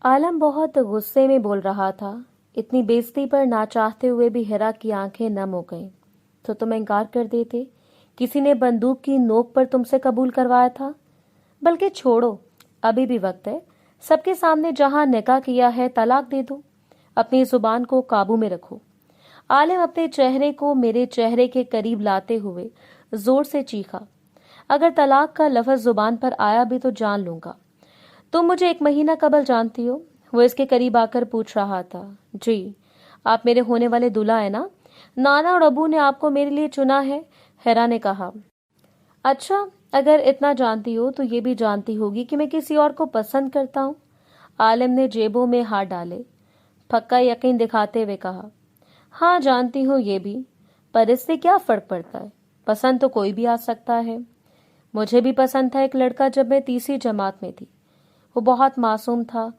आलम बहुत गुस्से में बोल रहा था। इतनी बेइज्जती पर ना चाहते हुए भी हिरा की आंखें नम हो गईं। तो तुम इनकार कर देते? किसी ने बंदूक की नोक पर तुमसे कबूल करवाया था? बल्कि छोड़ो, अभी भी वक्त है। सबके सामने जहां निकाह किया है तलाक दे दो। अपनी जुबान को काबू में रखो। आलिम अपने चेहरे को मेरे चेहरे के करीब लाते हुए जोर से चीखा। अगर तलाक का लफ्ज जुबान पर आया भी तो जान लूंगा। तुम मुझे 1 महीना कबल जानती हो? वो इसके करीब आकर पूछ रहा था। जी, आप मेरे होने वाले दूल्हा है ना? नाना और अबू ने आपको मेरे लिए चुना है, हेरा ने कहा। अच्छा, अगर इतना जानती हो तो ये भी जानती होगी कि मैं किसी और को पसंद करता हूँ। आलिम ने जेबों में हाथ डाले, पक्का यकीन दिखाते हुए कहा। हाँ, जानती हूँ ये भी, पर इससे क्या फर्क पड़ता है? पसंद तो कोई भी आ सकता है। मुझे भी पसंद था एक लड़का जब मैं तीसरी जमात में थी। वो बहुत मासूम था।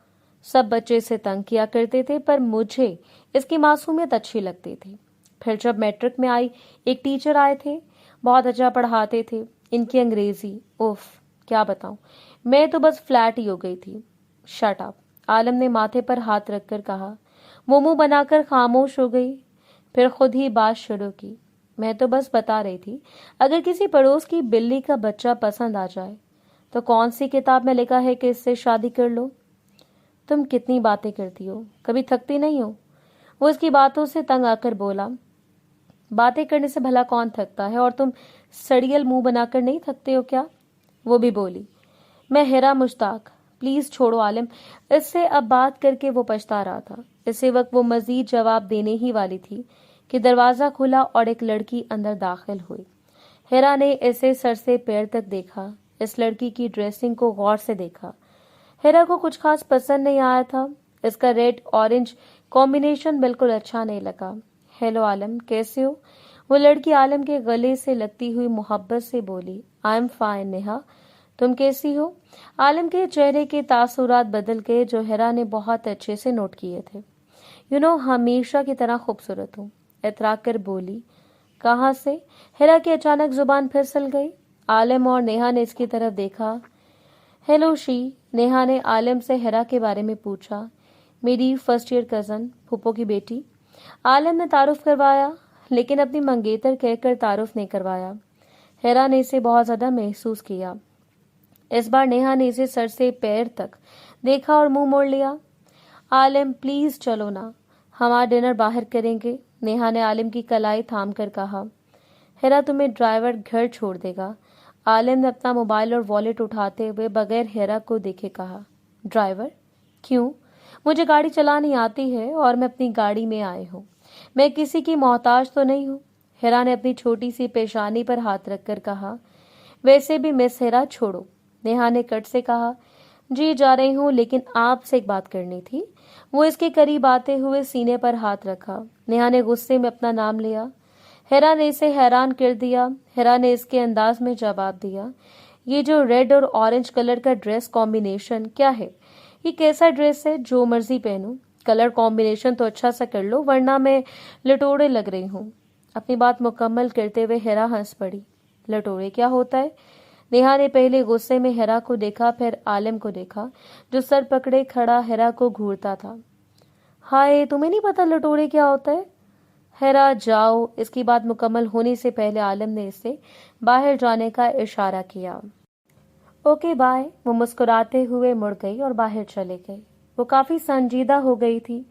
सब बच्चे इसे तंग किया करते थे, पर मुझे इसकी मासूमियत अच्छी लगती थी। फिर जब मैट्रिक में आई, एक टीचर आए थे, बहुत अच्छा पढ़ाते थे। इनकी अंग्रेजी, उफ, क्या बताऊं, मैं तो बस फ्लैट ही हो गई थी। शट अप, आलम ने माथे पर हाथ रखकर कहा। वो मुंह बनाकर खामोश हो गई, फिर खुद ही बात शुरू की। मैं तो बस बता रही थी, अगर किसी पड़ोस की बिल्ली का बच्चा पसंद आ जाए तो कौन सी किताब में लिखा है कि इससे शादी कर लो? तुम कितनी बातें करती हो, कभी थकती नहीं हो? वो इसकी बातों से तंग आकर बोला। बातें करने से भला कौन थकता है, और तुम सड़ियल मुंह बनाकर नहीं थकते हो क्या? वो भी बोली। मैं हिरा मुश्ताक, प्लीज छोड़ो आलिम। इससे अब बात करके वो पछता रहा था। इसी वक्त वो मजीद जवाब देने ही वाली थी कि दरवाजा खुला और एक लड़की अंदर दाखिल हुई। हिरा ने इसे सर से पैर तक देखा, इस लड़की की ड्रेसिंग को गौर से देखा। हिरा को कुछ खास पसंद नहीं आया था। इसका रेड ऑरेंज कॉम्बिनेशन बिल्कुल अच्छा नहीं लगा। हेलो आलम, कैसे हो? वो लड़की आलम के गले से लगती हुई मोहब्बत से बोली। आई एम फाइन नेहा, तुम कैसी हो? आलम के चेहरे के तासुरात बदल गए, जो हिरा ने बहुत अच्छे से नोट किए थे। हमेशा की तरह खूबसूरत हूँ, इतराक कर बोली। कहाँ से? हिरा की अचानक जुबान फिसल गई। आलम और नेहा ने इसकी तरफ देखा। हेलो शी, नेहा ने आलम से हिरा के बारे में पूछा। मेरी फर्स्ट ईयर कजन, फूफो की बेटी। आलम ने तारुफ करवाया, लेकिन अपनी मंगेतर कहकर तारुफ नहीं करवाया। हिरा ने इसे बहुत ज्यादा महसूस किया। इस बार नेहा ने इसे सर से पैर तक देखा और मुंह मोड़ लिया। आलिम, प्लीज चलो ना, हम आज डिनर बाहर करेंगे, नेहा ने आलिम की कलाई थाम कर कहा। हिरा, तुम्हें ड्राइवर घर छोड़ देगा। आलिम ने अपना मोबाइल और वॉलेट उठाते हुए बगैर हिरा को देखे कहा। ड्राइवर? क्यों? मुझे गाड़ी चलानी आती है और मैं अपनी गाड़ी में आई हूँ। मैं किसी की मोहताज तो नहीं हूँ। हिरा ने अपनी छोटी सी पेशानी पर हाथ रखकर कहा। वैसे भी मिस हिरा, छोड़ो, नेहा ने कट से कहा। जी, जा रही हूँ, लेकिन आपसे एक बात करनी थी। वो इसके करीब आते हुए सीने पर हाथ रखा। नेहा ने गुस्से में अपना नाम लिया। हिरा ने इसे हैरान कर दिया। हिरा ने इसके अंदाज में जवाब दिया। ये जो रेड और ऑरेंज कलर का ड्रेस कॉम्बिनेशन क्या है? ये कैसा ड्रेस है? जो मर्जी पहनूं, कलर कॉम्बिनेशन तो अच्छा सा कर लो, वरना मैं लटोड़े लग रही हूँ। अपनी बात मुकम्मल करते हुए हिरा हंस पड़ी। लटोड़े क्या होता है? नेहा ने पहले गुस्से में हिरा को देखा, फिर आलिम को देखा, जो सर पकड़े खड़ा हिरा को घूरता था। हाय, तुम्हें नहीं पता लटोरे क्या होता है? हिरा, जाओ। इसकी बात मुकम्मल होने से पहले आलिम ने इससे बाहर जाने का इशारा किया। Okay bye. वो मुस्कुराते हुए मुड़ गई और बाहर चले गई। वो काफी संजीदा हो गई थी।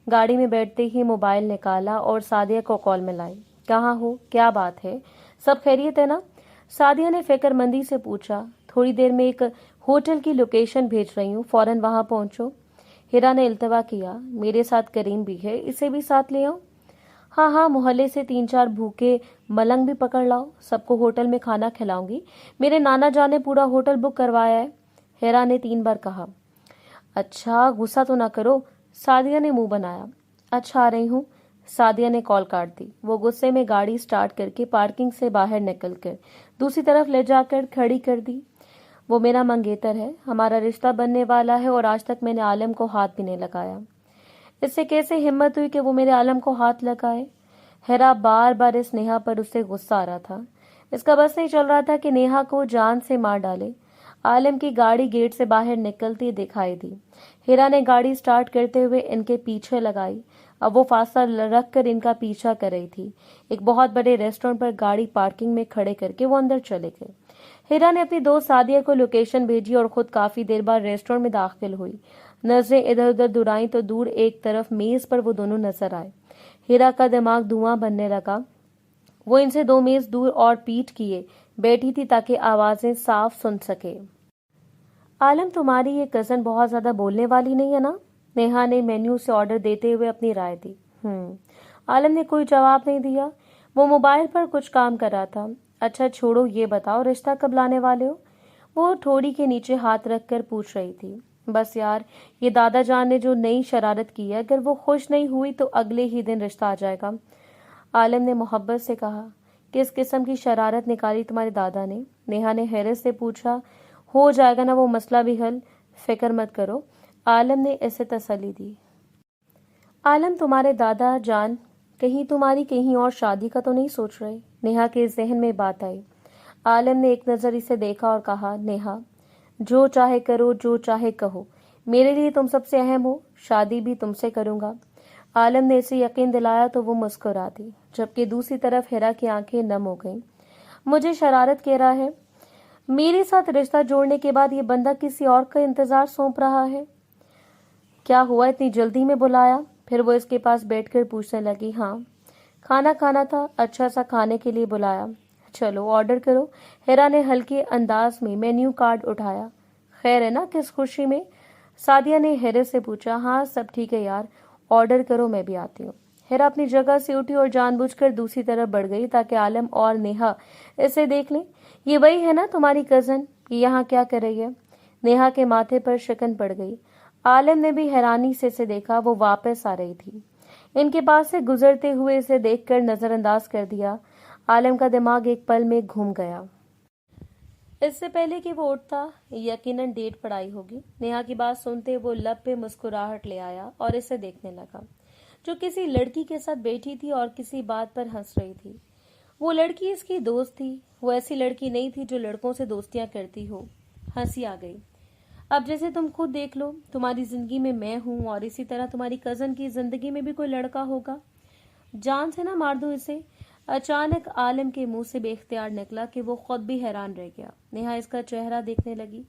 गाड़ी में बैठते ही मोबाइल निकाला और सादिया को कॉल मिलाई। कहाँ हो? क्या बात है? सब खैरियत है ना? सादिया ने फिक्रमंदी से पूछा। थोड़ी देर में एक होटल की लोकेशन भेज रही हूँ, फौरन वहां पहुंचो। हिरा ने इल्तवा किया। मेरे साथ करीम भी है, इसे भी साथ ले आओ। हाँ हाँ, मोहल्ले से 3-4 भूखे मलंग भी पकड़ लाओ, सबको होटल में खाना खिलाऊंगी। मेरे नाना जान ने पूरा होटल बुक करवाया है, हिरा ने 3 बार कहा। अच्छा, गुस्सा तो ना करो, सादिया ने मुंह बनाया। अच्छा, आ रही हूँ। सादिया ने कॉल काट दी। वो गुस्से में गाड़ी स्टार्ट करके पार्किंग से बाहर निकलकर दूसरी तरफ ले जाकर खड़ी कर दी। वो मेरा मंगेतर है, हमारा रिश्ता बनने वाला है, और आज तक मैंने आलम को हाथ भी नहीं लगाया। इससे कैसे हिम्मत हुई कि वो मेरे आलम को हाथ लगाए? हिरा बार बार इस नेहा पर उससे गुस्सा आ रहा था। इसका बस नहीं चल रहा था कि नेहा को जान से मार डाले। आलम की गाड़ी गेट से बाहर निकलती दिखाई दी। हीरा ने गाड़ी स्टार्ट करते हुए इनके पीछे लगाई। अब वो फासला रख कर इनका पीछा कर रही थी। एक बहुत बड़े रेस्टोरेंट पर गाड़ी पार्किंग में खड़े करके वो अंदर चले गए। हीरा ने अपनी दोस्त सादिया को लोकेशन भेजी और खुद काफी देर बाद रेस्टोरेंट में दाखिल हुई। नजरें इधर उधर दुराई तो दूर एक तरफ मेज पर वो दोनों नजर आए। हीरा का दिमाग धुआं बनने लगा। वो इनसे 2 मेज दूर और पीठ किए बैठी थी ताकि आवाजें साफ सुन सके। आलम, तुम्हारी ये कजन बहुत ज्यादा बोलने वाली नहीं है ना? नेहा ने मेन्यू से ऑर्डर देते हुए अपनी राय दी। आलम ने कोई जवाब नहीं दिया। वो मोबाइल पर कुछ काम कर रहा था। अच्छा छोड़ो, ये बताओ रिश्ता कब लाने वाले हो? वो ठोड़ी के नीचे हाथ रखकर पूछ रही थी। बस यार, ये दादा जान ने जो नई शरारत की है, अगर वो खुश नहीं हुई तो अगले ही दिन रिश्ता आ जाएगा। आलम ने मोहब्बत से कहा। किस किस्म की शरारत निकाली तुम्हारे दादा ने? नेहा ने हैरत से पूछा। हो जाएगा ना वो मसला भी हल, फिक्र मत करो, आलम ने इसे तसल्ली दी। आलम, तुम्हारे दादा जान कहीं तुम्हारी कहीं और शादी का तो नहीं सोच रहे? नेहा के जहन में बात आई। आलम ने एक नजर इसे देखा और कहा, नेहा, जो चाहे करो, जो चाहे कहो, मेरे लिए तुम सबसे अहम हो, शादी भी तुमसे करूंगा। आलम ने इसे यकीन दिलाया तो वो मुस्कुरा दी, जबकि दूसरी तरफ हिरा की आंखें नम हो गईं। मुझे शरारत कह रहा है? मेरे साथ रिश्ता जोड़ने के बाद ये बंदा किसी और का इंतजार सौंप रहा है। क्या हुआ, इतनी जल्दी में बुलाया? फिर वो इसके पास बैठकर पूछने लगी। हाँ, खाना खाना था, अच्छा सा खाने के लिए बुलाया। चलो ऑर्डर करो। हिरा ने हल्के अंदाज में मेन्यू कार्ड उठाया। खैर है ना, किस खुशी में? सादिया ने हिरा से पूछा। हाँ सब ठीक है यार, ऑर्डर करो, मैं भी आती हूँ। हिरा अपनी जगह से उठी और जानबूझकर दूसरी तरफ बढ़ गई ताकि आलम और नेहा इसे देख लें। ये वही है ना तुम्हारी कजन? ये यहाँ क्या कर रही है? नेहा के माथे पर शिकन पड़ गई। आलम ने भी हैरानी से इसे देखा। वो वापस आ रही थी। इनके पास से गुजरते हुए इसे देखकर नजरअंदाज कर दिया। आलम का दिमाग एक पल में घूम गया। इससे पहले कि वो उठता, यकीनन डेट पड़ाई होगी। नेहा की बात सुनते वो लब पे मुस्कुराहट ले आया और इसे देखने लगा, जो किसी लड़की के साथ बैठी थी और किसी बात पर हंस रही थी। वो लड़की इसकी दोस्त थी। वो ऐसी लड़की नहीं थी जो लड़कों से दोस्तियां करती हो। हंसी आ गई। अब जैसे तुम खुद देख लो, तुम्हारी जिंदगी में मैं हूं और इसी तरह तुम्हारी कजन की जिंदगी में भी कोई लड़का होगा। जान से ना मार दूं इसे? अचानक आलम के मुंह से बेख्तियार निकला कि वो खुद भी हैरान रह गया। नेहा इसका चेहरा देखने लगी।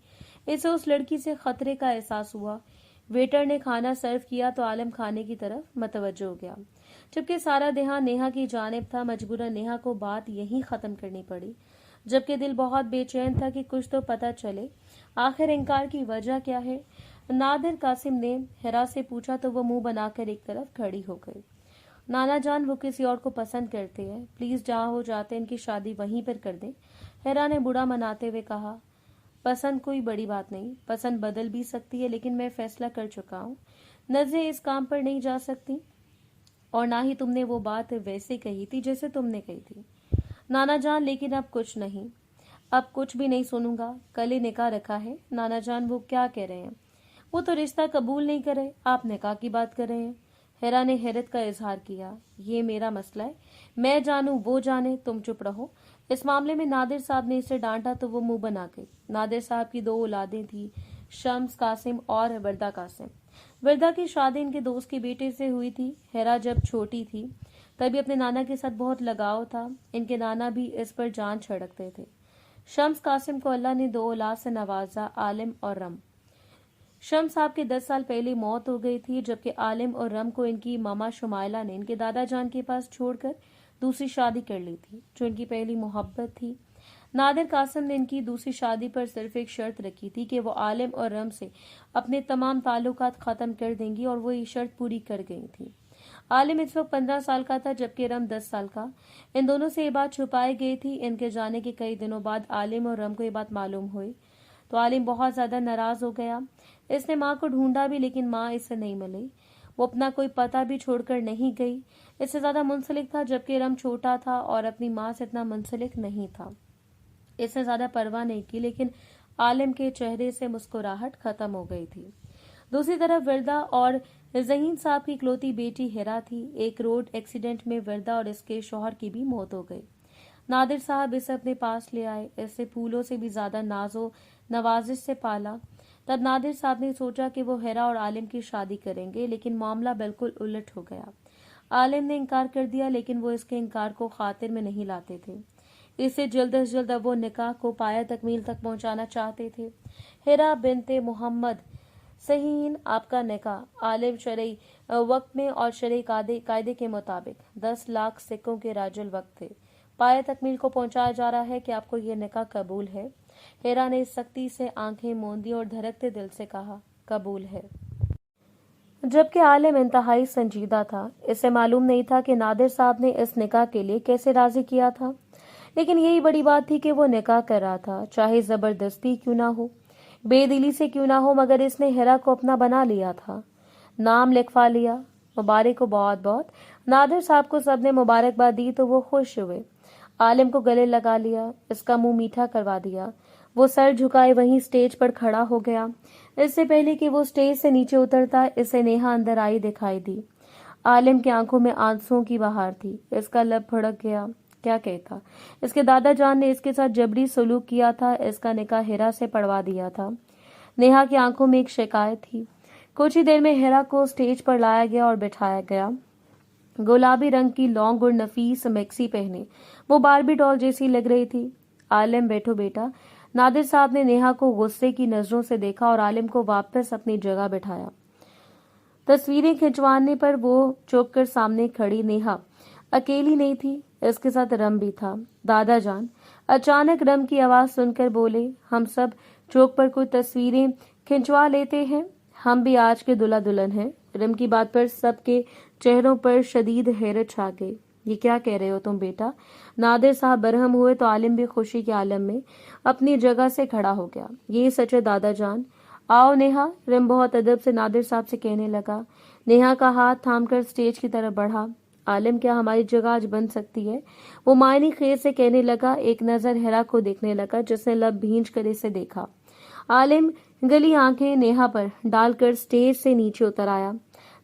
इसे उस लड़की से खतरे का एहसास हुआ। वेटर ने खाना सर्व किया तो आलम खाने की तरफ मतवज्जो हो गया, जबकि सारा ध्यान नेहा की जानिब था। मजबूरन नेहा को बात यहीं खत्म करनी पड़ी, जबकि दिल बहुत बेचैन था कि कुछ तो पता चले आखिर इनकार की वजह क्या है। नादिर कासिम ने हिरा से पूछा तो वो मुंह बनाकर एक तरफ खड़ी हो गई। नाना जान, वो किसी और को पसंद करते हैं, प्लीज जहाँ हो जाते इनकी शादी वहीं पर कर दें। हिरा ने बुरा मनाते हुए कहा। पसंद कोई बड़ी बात नहीं, पसंद बदल भी सकती है, लेकिन मैं फैसला कर चुका हूँ। नजरें इस काम पर नहीं जा सकती, और ना ही तुमने वो बात वैसे कही थी जैसे तुमने कही थी। नाना जान, लेकिन अब कुछ नहीं, अब कुछ भी नहीं सुनूंगा। कल ही निकाह रखा है। नाना जान, वो क्या कह रहे हैं? वो तो रिश्ता कबूल नहीं कर रहे, आप निकाह की बात कर रहे हैं। हेरा ने हैरत का इजहार किया। ये मेरा मसला है, मैं जानूं वो जाने, तुम चुप रहो। इस मामले में नादिर साहब ने इसे डांटा तो वो मुंह बना गई। नादिर साहब की 2 औलादें थी, शम्स कासिम और वर्दा कासिम। वर्दा की शादी इनके दोस्त के बेटे से हुई थी। हेरा जब छोटी थी तभी अपने नाना के साथ बहुत लगाव था। इनके नाना भी इस पर जान छिड़कते थे। शम्स कासिम को अल्लाह ने 2 औलाद से नवाजा, आलिम और रम। शम्स साहब की 10 साल पहले मौत हो गई थी, जबकि आलिम और रम को इनकी मामा शुमाइला ने इनके दादा जान के पास छोड़कर दूसरी शादी कर ली थी, जो इनकी पहली मोहब्बत थी। नादिर कासिम ने इनकी दूसरी शादी पर सिर्फ एक शर्त रखी थी कि वो आलिम और रम से अपने तमाम ताल्लुकात खत्म कर देंगी, और वो ये शर्त पूरी कर गई थी। आलिम इस वक्त 15 साल का था, जबकि रम 10 साल का। इन दोनों से ये बात छुपाई गई थी। इनके जाने के कई दिनों बाद आलिम और रम को ये बात मालूम हुई तो आलिम बहुत ज्यादा नाराज हो गया। इसने माँ को ढूंढा भी, लेकिन माँ इससे नहीं मिली। वो अपना कोई पता भी छोड़कर नहीं गई। इससे ज्यादा मुंसलिक था, जबकि रम छोटा था और अपनी माँ से इतना मुंसलिक नहीं था। इसने ज्यादा परवाह नहीं की, लेकिन आलिम के चेहरे से मुस्कुराहट खत्म हो गई थी। दूसरी तरफ वर्दा और जहीन साहब की इकलौती बेटी हिरा थी। एक रोड एक्सीडेंट में वर्दा और इसके शौहर की भी मौत हो गई। नादिर साहब इसे अपने पास ले आए, इसे फूलों से भी ज्यादा नाजो नवाजिश से पाला। तब नादिर साहब ने सोचा कि वो हिरा और आलिम की शादी करेंगे, लेकिन मामला बिल्कुल उलट हो गया। आलिम ने इनकार कर दिया, लेकिन वो इसके इनकार को खातिर में नहीं लाते थे। इससे जल्द से जल्द अब वो निकाह को पाया तकमील तक पहुंचाना चाहते थे। हिरा बिनते मोहम्मद सहीन आपका निकाह आलिम शरई वक्त में और शरई कायदे के मुताबिक 10 लाख सिक्कों के राजुल वक्त थे। पाया तकमील को पहुंचाया जा रहा है कि आपको ये निकाह कबूल है। हिरा ने सख्ती से आंखें मूंदी और धड़कते दिल से कहा, कबूल है। जबकि आलिम इंतहाई संजीदा था। इसे मालूम नहीं था कि नादिर साहब ने इस निकाह के लिए कैसे राजी किया था, लेकिन यही बड़ी बात थी कि वो निकाह कर रहा था, चाहे जबरदस्ती क्यों ना हो, बेदिली से क्यों ना हो, मगर इसने हिरा को अपना बना लिया था, नाम लिखवा लिया। मुबारक को बहुत बहुत। नादिर साहब को सबने मुबारकबाद दी तो वो खुश हुए। आलिम को गले लगा लिया, इसका मुंह मीठा करवा दिया। वो सर झुकाए वहीं स्टेज पर खड़ा हो गया। इससे पहले कि वो स्टेज से नीचे उतरता, इसे नेहा अंदर आई दिखाई दी। आलिम की आंखों में आंसुओं की बहार थी। इसका लब फड़क गया। क्या कहता, इसके दादा जान ने इसके साथ जबरी सलूक किया था, इसका निकाह हिरा से पढ़वा दिया था। नेहा की आंखों में एक शिकायत थी। कुछ ही देर में हिरा को स्टेज पर लाया गया और बिठाया गया। गुलाबी रंग की लॉन्ग और नफीस मैक्सी पहने वो बारबी डॉल जैसी लग रही थी। आलिम बैठो बेटा। नादिर साहब ने नेहा को गुस्से की नजरों से देखा और आलिम को वापस अपनी जगह बिठाया। तस्वीरें खिंचवाने पर वो चौंक कर सामने खड़ी नेहा अकेली नहीं थी, इसके साथ रम भी था। दादा जान अचानक रम की आवाज सुनकर बोले, हम सब चौक पर कोई तस्वीरें खिंचवा लेते हैं, हम भी आज के दुल्हा दुल्हन हैं। रम की बात पर सबके चेहरों पर शदीद हैरत छा गई। ये क्या कह रहे हो तुम बेटा? नादिर साहब बरहम हुए तो आलिम भी खुशी के आलम में अपनी जगह से खड़ा हो गया। ये सच है दादा जान। आओ नेहा, रिम बहुत अदब से नादिर साहब से कहने लगा। नेहा का हाथ थामकर स्टेज की तरफ बढ़ा। आलिम क्या हमारी जगह आज बन सकती है? वो मायनी खेर से कहने लगा। एक नजर हिरा को देखने लगा, जिसने लब भींच कर इसे देखा। आलिम गली आंखें नेहा पर डालकर स्टेज से नीचे उतर आया।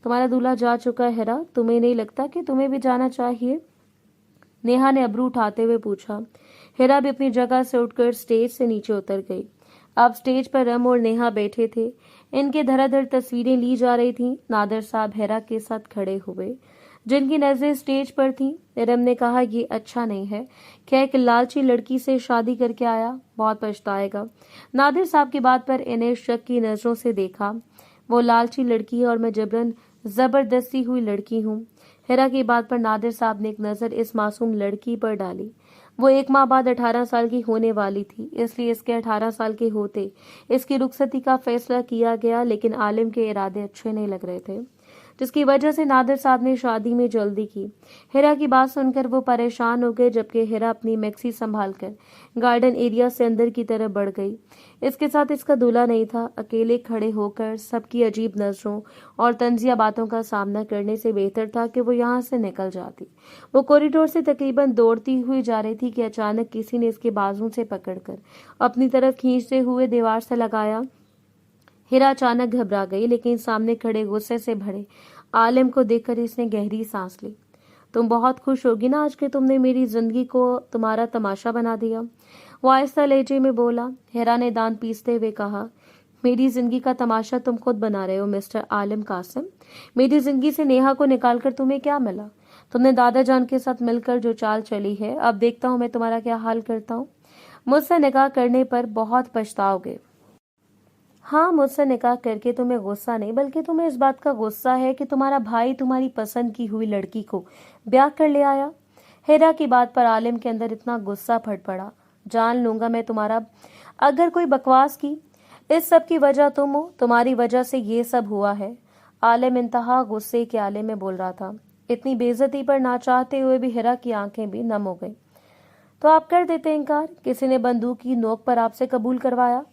तुम्हारा दूल्हा जा चुका है हिरा, तुम्हें नहीं लगता कि तुम्हें भी जाना चाहिए? नेहा ने अबरू उठाते हुए पूछा। हिरा भी अपनी जगह से उठकर स्टेज से नीचे उतर गई। अब स्टेज पर रम और नेहा बैठे थे। इनके धराधर तस्वीरें ली जा रही थीं। नादिर साहब हिरा के साथ खड़े हुए, जिनकी नजरें स्टेज पर थीं। रम ने कहा, ये अच्छा नहीं है, क्या एक लालची लड़की से शादी करके आया, बहुत पछताएगा। नादिर साहब की बात पर इन्हें शक की नजरों से देखा। वो लालची लड़की है और मैं जबरन जबरदस्ती हुई लड़की हूँ। हिरा की बात पर नादिर साहब ने एक नजर इस मासूम लड़की पर डाली। वो 1 माह बाद 18 साल की होने वाली थी, इसलिए इसके 18 साल के होते इसकी रुखसती का फैसला किया गया, लेकिन आलिम के इरादे अच्छे नहीं लग रहे थे, जिसकी वजह से नादिर साहब ने शादी में जल्दी की। हिरा की बात सुनकर वो परेशान हो गए, जबकि हिरा अपनी मैक्सी संभालकर गार्डन एरिया से अंदर की तरफ बढ़ गई। इसके साथ इसका दूल्हा नहीं था। अकेले खड़े होकर सबकी अजीब नजरों और तंजिया बातों का सामना करने से बेहतर था कि वो यहाँ से निकल जाती। वो कॉरिडोर से तकरीबन दौड़ती हुई जा रही थी कि अचानक किसी ने इसके बाजू से पकड़कर अपनी तरफ खींचते हुए दीवार से लगाया। हिरा अचानक घबरा गई, लेकिन सामने खड़े गुस्से से भरे आलिम को देखकर इसने गहरी सांस ली। तुम बहुत खुश होगी ना आज कि तुमने मेरी जिंदगी को तुम्हारा तमाशा बना दिया, वो आहिस्ता लहजे में बोला। हिरा ने दांत पीसते हुए कहा, मेरी जिंदगी का तमाशा तुम खुद बना रहे हो मिस्टर आलिम कासिम। मेरी जिंदगी से नेहा को निकालकर तुम्हें क्या मिला? तुमने दादा जान के साथ मिलकर जो चाल चली है, अब देखता हूँ मैं तुम्हारा क्या हाल करता हूँ। मुझसे निकाह करने पर बहुत पछताओगे। हाँ, मुझसे निकाह करके तुम्हें गुस्सा नहीं, बल्कि तुम्हें इस बात का गुस्सा है कि तुम्हारा भाई तुम्हारी पसंद की हुई लड़की को ब्याह कर ले आया। हिरा की बात पर आलिम के अंदर इतना गुस्सा फट पड़ा। जान लूंगा मैं तुम्हारा। अगर कोई बकवास की, इस सब की वजह तुम हो, तुम्हारी वजह से ये सब हुआ है। आलिम इंतहा गुस्से के आले में बोल रहा था। इतनी बेइज्जती पर ना चाहते हुए भी हिरा की आंखें भी नम हो गई। तो आप कर देते इनकार? किसी ने बंदूक की नोक पर आपसे कबूल करवाया,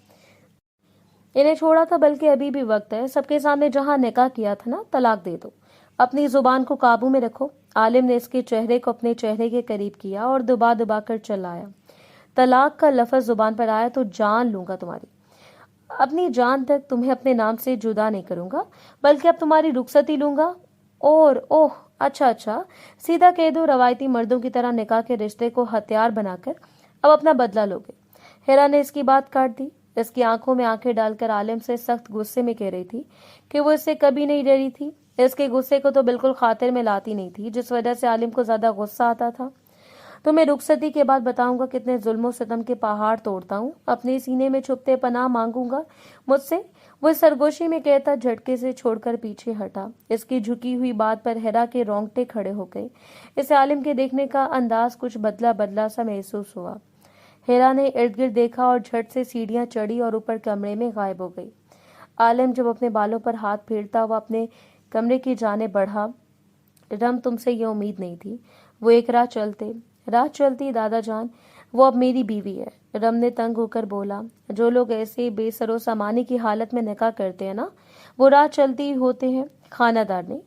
इन्हें छोड़ा था, बल्कि अभी भी वक्त है। सबके सामने जहां निकाह किया था ना, तलाक दे दो। अपनी जुबान को काबू में रखो। आलिम ने इसके चेहरे को अपने चेहरे के करीब किया और दबा दबा कर चिल्लाया, तलाक का लफ्ज जुबान पर आया तो जान लूंगा तुम्हारी। अपनी जान तक तुम्हें अपने नाम से जुदा नहीं करूंगा, बल्कि अब तुम्हारी रुखसती लूंगा। और ओह, अच्छा अच्छा, सीधा कह दो रवायती मर्दों की तरह निकाह के रिश्ते को हथियार बनाकर अब अपना बदला लोगे। हेरा ने इसकी बात काट दी। इसकी आंखों में आंखें डालकर आलिम से सख्त गुस्से में कह रही थी कि वो इससे कभी नहीं डरी थी। इसके गुस्से को तो बिल्कुल खातिर में लाती नहीं थी, जिस वजह से आलिम को ज्यादा गुस्सा आता था। तुम्हें रुखसती के बाद बताऊंगा कितने जुल्मों सितम के पहाड़ तोड़ता हूँ, अपने सीने में छुपते पनाह मांगूंगा मुझसे। वो सरगोशी में कहता झटके से छोड़कर पीछे हटा। इसकी झुकी हुई बात पर हेरा के रोंगटे खड़े हो गए। इसे आलिम के देखने का अंदाज कुछ बदला बदला सा महसूस हुआ। हेरा ने इर्द गिर्द देखा और झट से सीढ़ियां चढ़ी और ऊपर कमरे में गायब हो गई। आलिम जब अपने बालों पर हाथ फेरता हुआ अपने कमरे की जाने बढ़ा। रम, तुमसे ये उम्मीद नहीं थी। वो एक राह चलती दादा जान, वो अब मेरी बीवी है। रम ने तंग होकर बोला, जो लोग ऐसे बेसरो सामानी की हालत में निकाह करते हैं ना, वो राह चलती ही होते हैं, खानादार नहीं।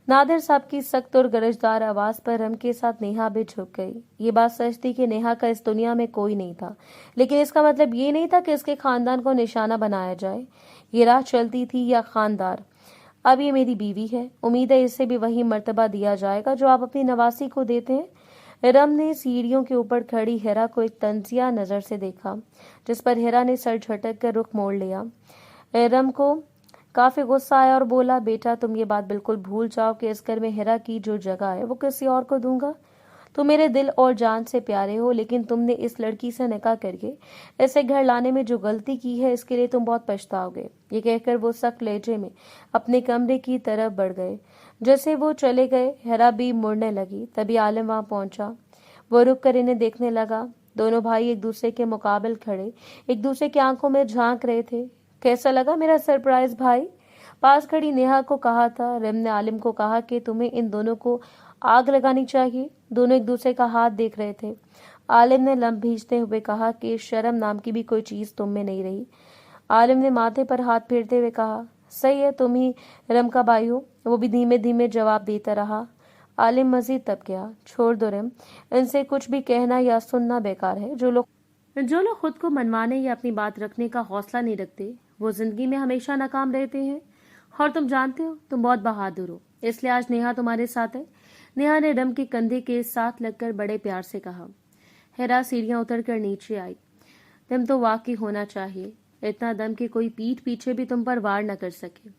नादिर साहब की सख्त और गरजदार आवाज पर रम के साथ नेहा भी झुक गई। ये बात सच थी कि नेहा का इस दुनिया में कोई नहीं था, लेकिन इसका मतलब ये नहीं था कि इसके खानदान को निशाना बनाया जाए। ये राह चलती थी या खानदार। अब ये मेरी बीवी है, उम्मीद है इसे भी वही मर्तबा दिया जाएगा जो आप अपनी नवासी को देते हैं। रम ने सीढ़ियों के ऊपर खड़ी हेरा को एक तंजिया नजर से देखा, जिस पर हेरा ने सर झटक कर रुख मोड़ लिया। रम को काफी गुस्सा आया और बोला, बेटा तुम ये बात बिल्कुल भूल जाओ कि इस घर में हेरा की जो जगह है वो किसी और को दूंगा। तुम मेरे दिल और जान से प्यारे हो, लेकिन तुमने इस लड़की से निकाह करके ऐसे घर लाने में जो गलती की है, इसके लिए तुम बहुत पछताओगे। ये कहकर वो सख्त लहजे में अपने कमरे की तरफ बढ़ गए। जैसे वो चले गए, हेरा भी मुड़ने लगी। तभी आलिम वहां पहुंचा। वो रुक कर इन्हें देखने लगा। दोनों भाई एक दूसरे के मुकाबिल खड़े एक दूसरे की आंखों में झांक रहे थे। कैसा लगा मेरा सरप्राइज भाई? पास खड़ी नेहा को कहा था। रिम ने आलिम को कहा कि तुम्हें इन दोनों को आग लगानी चाहिए। दोनों एक दूसरे का हाथ देख रहे थे। आलिम ने लम्ब भींचते हुए कहा कि शर्म नाम की भी कोई चीज तुम में नहीं रही। आलिम ने माथे पर हाथ फेरते हुए कहा, सही है, तुम ही रम का भाई हो। वो भी धीमे धीमे जवाब देता रहा। आलिम मजीद तब गया, छोड़ दो रम, इनसे कुछ भी कहना या सुनना बेकार है। जो लोग खुद को मनवाने या अपनी बात रखने का हौसला नहीं रखते, वो जिंदगी में हमेशा नाकाम रहते हैं। और तुम जानते हो, तुम बहुत बहादुर हो, इसलिए आज नेहा तुम्हारे साथ है। नेहा ने रम के कंधे के साथ लगकर बड़े प्यार से कहा। हेरा सीढ़ियां उतर कर नीचे आई। तुम तो वाकई होना चाहिए, इतना दम कि कोई पीठ पीछे भी तुम पर वार न कर सके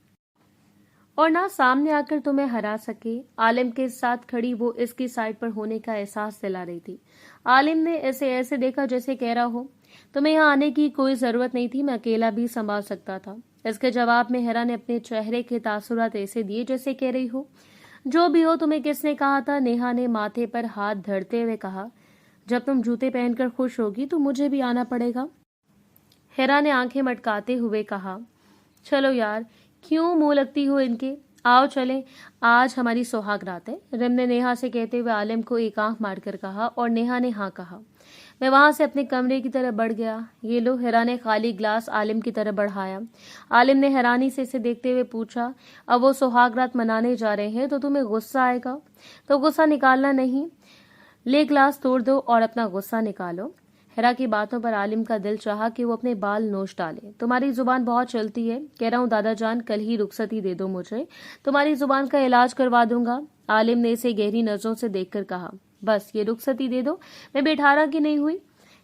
और ना सामने आकर तुम्हें हरा सके। आलिम के साथ खड़ी वो इसकी साइड पर होने का एहसास दिला रही थी। आलिम ने इसे ऐसे देखा जैसे कह रहा हो, तुम्हें यहाँ आने की कोई जरूरत नहीं थी, मैं अकेला भी संभाल सकता था। इसके जवाब में हेरा ने अपने चेहरे के तासुरात ऐसे दिए जैसे कह रही हो, जो भी हो, तुम्हें किसने कहा था? नेहा ने माथे पर हाथ धरते हुए कहा, जब तुम जूते पहनकर खुश होगी तो मुझे भी आना पड़ेगा। हेरा ने आंखें मटकाते हुए कहा, चलो यार, क्यों मुंह लगती हो इनके, आओ चलें, आज हमारी सुहाग रात है। रिम ने नेहा से कहते हुए आलिम को एक आंख मारकर कहा और नेहा ने हाँ कहा। मैं वहां से अपने कमरे की तरफ बढ़ गया। ये लो, हेरा ने खाली ग्लास आलिम की तरफ बढ़ाया। आलिम ने हैरानी से इसे देखते हुए पूछा, अब वो सुहाग रात मनाने जा रहे हैं तो तुम्हें गुस्सा आएगा? तो गुस्सा निकालना नहीं, ले ग्लास तोड़ दो और अपना गुस्सा निकालो। हेरा की बातों पर आलिम का दिल चाहा कि वो अपने बाल नोच डाले। तुम्हारी जुबान बहुत चलती है, कह रहा हूँ दादा जान, कल ही रुखसती दे दो मुझे, तुम्हारी जुबान का इलाज करवा दूंगा। आलिम ने इसे गहरी नजरों से देखकर कहा, बस ये रुखसती दे दो, मैं बेठारा की नहीं हुई।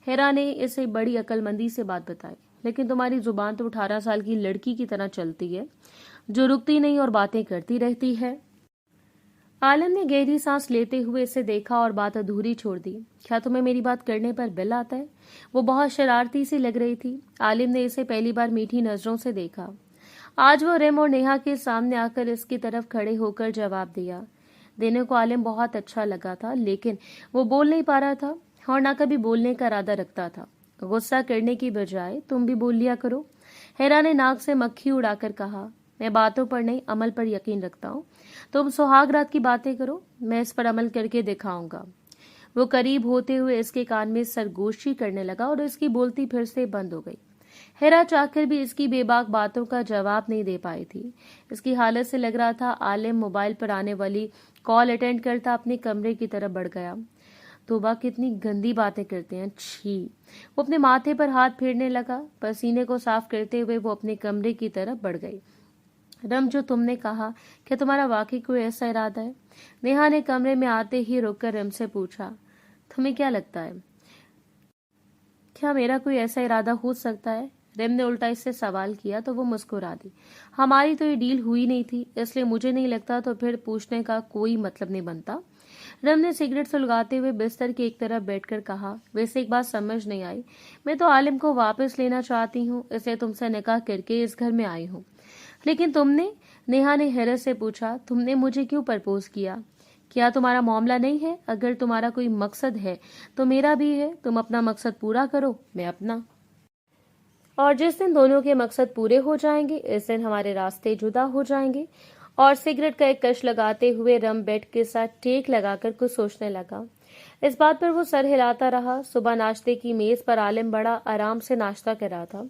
हेरा ने इसे बड़ी अक्लमंदी से बात बताई, लेकिन तुम्हारी जुबान तो 18 साल की लड़की की तरह चलती है, जो रुकती नहीं और बातें करती रहती है। आलिम ने गहरी सांस लेते हुए इसे देखा और बात अधूरी छोड़ दी। क्या तुम्हें मेरी बात करने पर बिल आता है? वो बहुत शरारती सी लग रही थी। आलिम ने इसे पहली बार मीठी नजरों से देखा। आज वो रिम और नेहा के सामने आकर इसकी तरफ खड़े होकर जवाब दिया। देने को आलिम बहुत अच्छा लगा था, लेकिन वो बोल नहीं पा रहा था और ना कभी बोलने का इरादा रखता था। गुस्सा करने की बजाय तुम भी बोल लिया करो। हेरा ने नाक से मक्खी उड़ाकर कहा, मैं बातों पर नहीं, अमल पर यकीन रखता हूँ। तुम सुहाग रात की बातें करो, मैं इस पर अमल करके दिखाऊंगा। वो करीब होते हुए इसके कान में सरगोशी करने लगा और इसकी बोलती फिर से बंद हो गई। हेरा चाहकर भी इसकी बेबाक बातों का जवाब नहीं दे पाई थी। इसकी हालत से लग रहा था आलिम मोबाइल पर आने वाली कॉल अटेंड करता अपने कमरे की तरफ बढ़ गया। तोबा, कितनी गंदी बातें करते हैं, छी। वो अपने माथे पर हाथ फेरने लगा। पसीने को साफ करते हुए वो अपने कमरे की तरफ बढ़ गई। रम, जो तुमने कहा, क्या तुम्हारा वाकई कोई ऐसा इरादा है? नेहा ने कमरे में आते ही रुककर रम से पूछा। तुम्हें क्या लगता है, क्या मेरा कोई ऐसा इरादा हो सकता है? रेम ने उल्टा इससे सवाल किया तो वो मुस्कुरा दी। हमारी तो ये डील हुई नहीं थी, इसलिए मुझे नहीं लगता, तो फिर पूछने का कोई मतलब नहीं बनता। रम ने सिगरेट सुलगाते हुए बिस्तर के एक तरफ बैठकर कहा, वैसे एक बात समझ नहीं आई, मैं तो आलिम को वापस लेना चाहती हूँ, इसलिए तुमसे निकाह करके इस घर में आई हूँ। लेकिन तुमने, नेहा ने हैरत से पूछा, तुमने मुझे क्यों प्रपोज किया? क्या तुम्हारा मामला नहीं है? अगर तुम्हारा कोई मकसद है तो मेरा भी है, तुम अपना मकसद पूरा करो, मैं अपना। और जिस दिन दोनों के मकसद पूरे हो जाएंगे, इस दिन हमारे रास्ते जुदा हो जाएंगे। और सिगरेट का एक कश लगाते हुए रम बेड के साथ टेक लगाकर कुछ सोचने लगा। इस बात पर वो सर हिलाता रहा। सुबह नाश्ते की मेज पर आलिम बड़ा आराम से नाश्ता कर रहा था,